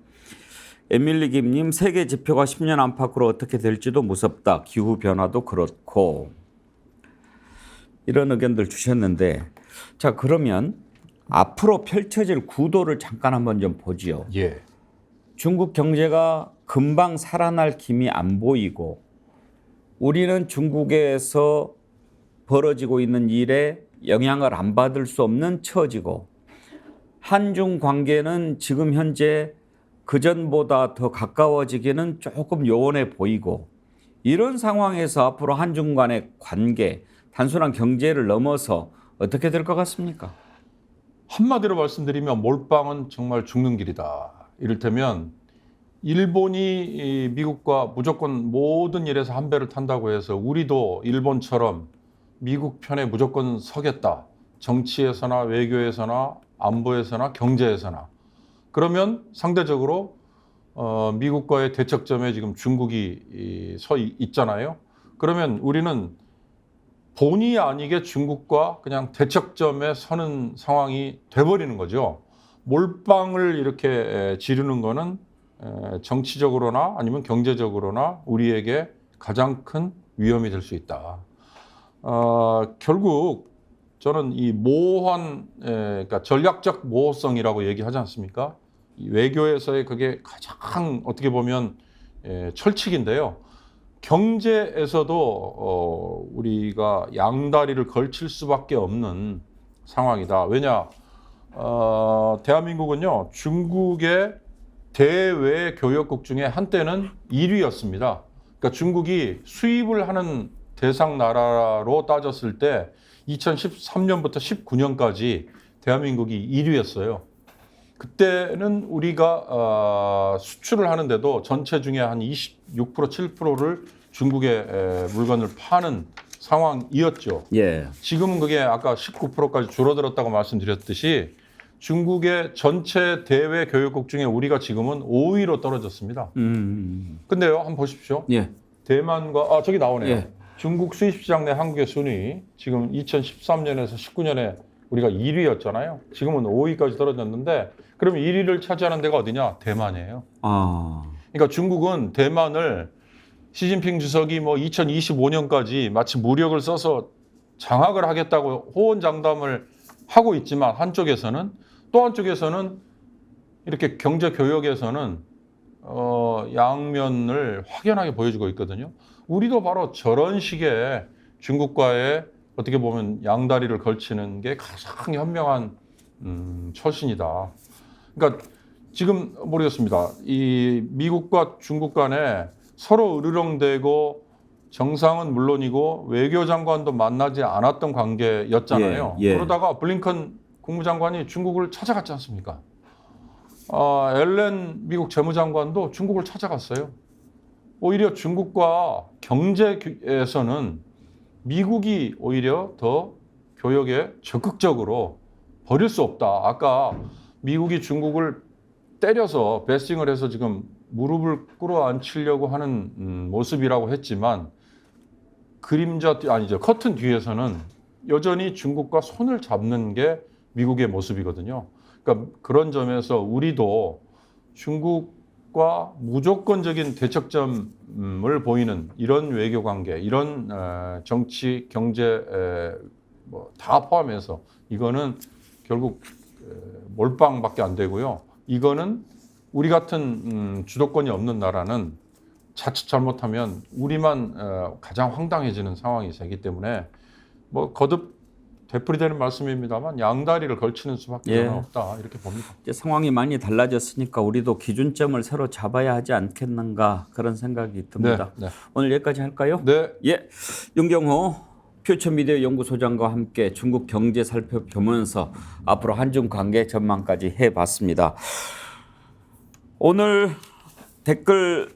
Speaker 2: 에밀리 김님, 세계 지표가 10년 안팎으로 어떻게 될지도 무섭다. 기후변화도 그렇고. 이런 의견들 주셨는데, 자, 그러면 앞으로 펼쳐질 구도를 잠깐 한번 좀 보지요. 중국 경제가 금방 살아날 김이 안 보이고 우리는 중국에서 벌어지고 있는 일에 영향을 안 받을 수 없는 처지고 한중 관계는 지금 현재 그전보다 더 가까워지기는 조금 요원해 보이고 이런 상황에서 앞으로 한중 간의 관계, 단순한 경제를 넘어서 어떻게 될 것 같습니까?
Speaker 16: 한마디로 말씀드리면 몰빵은 정말 죽는 길이다. 이를테면 일본이 미국과 무조건 모든 일에서 한 배를 탄다고 해서 우리도 일본처럼 미국 편에 무조건 서겠다. 정치에서나 외교에서나 안보에서나 경제에서나. 그러면 상대적으로 미국과의 대척점에 지금 중국이 서 있잖아요. 그러면 우리는 본의 아니게 중국과 그냥 대척점에 서는 상황이 돼버리는 거죠. 몰빵을 이렇게 지르는 거는 정치적으로나 아니면 경제적으로나 우리에게 가장 큰 위험이 될 수 있다. 결국 저는 이 모호한, 그러니까 전략적 모호성이라고 얘기하지 않습니까? 이 외교에서의 그게 가장 어떻게 보면 철칙인데요. 경제에서도 우리가 양다리를 걸칠 수밖에 없는 상황이다. 왜냐? 대한민국은요, 중국의 대외 교역국 중에 한때는 1위였습니다. 그러니까 중국이 수입을 하는 대상 나라로 따졌을 때 2013년부터 19년까지 대한민국이 1위였어요. 그때는 우리가 수출을 하는데도 전체 중에 한 26%, 7%를 중국에 물건을 파는 상황이었죠.
Speaker 2: 예.
Speaker 16: 지금은 그게 아까 19%까지 줄어들었다고 말씀드렸듯이 중국의 전체 대외 교역국 중에 우리가 지금은 5위로 떨어졌습니다. 근데요, 한번 보십시오.
Speaker 2: 예.
Speaker 16: 대만과 저기 나오네요.
Speaker 2: 예.
Speaker 16: 중국 수입시장 내 한국의 순위 지금 2013년에서 19년에 우리가 1위였잖아요. 지금은 5위까지 떨어졌는데 그럼 1위를 차지하는 데가 어디냐? 대만이에요. 그러니까 중국은 대만을 시진핑 주석이 뭐 2025년까지 마치 무력을 써서 장악을 하겠다고 호언장담을 하고 있지만 한쪽에서는 또 한쪽에서는 이렇게 경제 교역에서는 양면을 확연하게 보여주고 있거든요. 우리도 바로 저런 식의 중국과의 어떻게 보면 양다리를 걸치는 게 가장 현명한 처신이다. 그러니까 지금 모르겠습니다. 이 미국과 중국 간에 서로 으르렁대고 정상은 물론이고 외교장관도 만나지 않았던 관계였잖아요.
Speaker 2: 예, 예.
Speaker 16: 그러다가 블링컨 국무장관이 중국을 찾아갔지 않습니까? 앨런 미국 재무장관도 중국을 찾아갔어요. 오히려 중국과 경제에서는 미국이 오히려 더 교역에 적극적으로 버릴 수 없다. 아까 미국이 중국을 때려서 베싱을 해서 지금 무릎을 꿇어앉히려고 하는 모습이라고 했지만 커튼 뒤에서는 여전히 중국과 손을 잡는 게 미국의 모습이거든요. 그러니까 그런 점에서 우리도 중국과 무조건적인 대척점을 보이는 이런 외교 관계, 이런 정치, 경제 다 포함해서 이거는 결국 몰빵밖에 안 되고요. 이거는 우리 같은 주도권이 없는 나라는 자칫 잘못하면 우리만 가장 황당해지는 상황이 되기 때문에 뭐 거듭 되풀이되는 말씀입니다만 양다리를 걸치는 수밖에 없다 이렇게 봅니다.
Speaker 2: 이제 상황이 많이 달라졌으니까 우리도 기준점을 새로 잡아야 하지 않겠는가 그런 생각이 듭니다.
Speaker 16: 네.
Speaker 2: 오늘 여기까지 할까요?
Speaker 16: 네.
Speaker 2: 예, 윤경호 퓨처미디어 연구소장과 함께 중국 경제 살펴보면서 앞으로 한중 관계 전망까지 해봤습니다. 오늘 댓글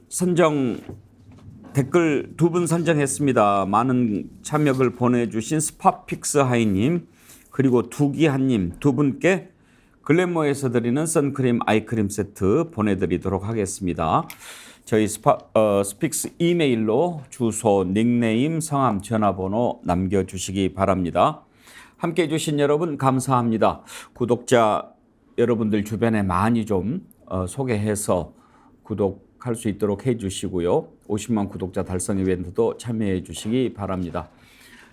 Speaker 2: 두 분 선정했습니다. 많은 참여글 보내주신 스파픽스 하이님 그리고 두기한님 두 분께 글래머에서 드리는 선크림 아이크림 세트 보내드리도록 하겠습니다. 저희 스픽스 이메일로 주소, 닉네임, 성함, 전화번호 남겨주시기 바랍니다. 함께해 주신 여러분 감사합니다. 구독자 여러분들 주변에 많이 좀 소개해서 구독할 수 있도록 해주시고요. 50만 구독자 달성 이벤트도 참여해 주시기 바랍니다.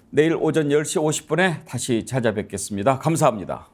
Speaker 2: 내일 오전 10시 50분에 다시 찾아뵙겠습니다. 감사합니다.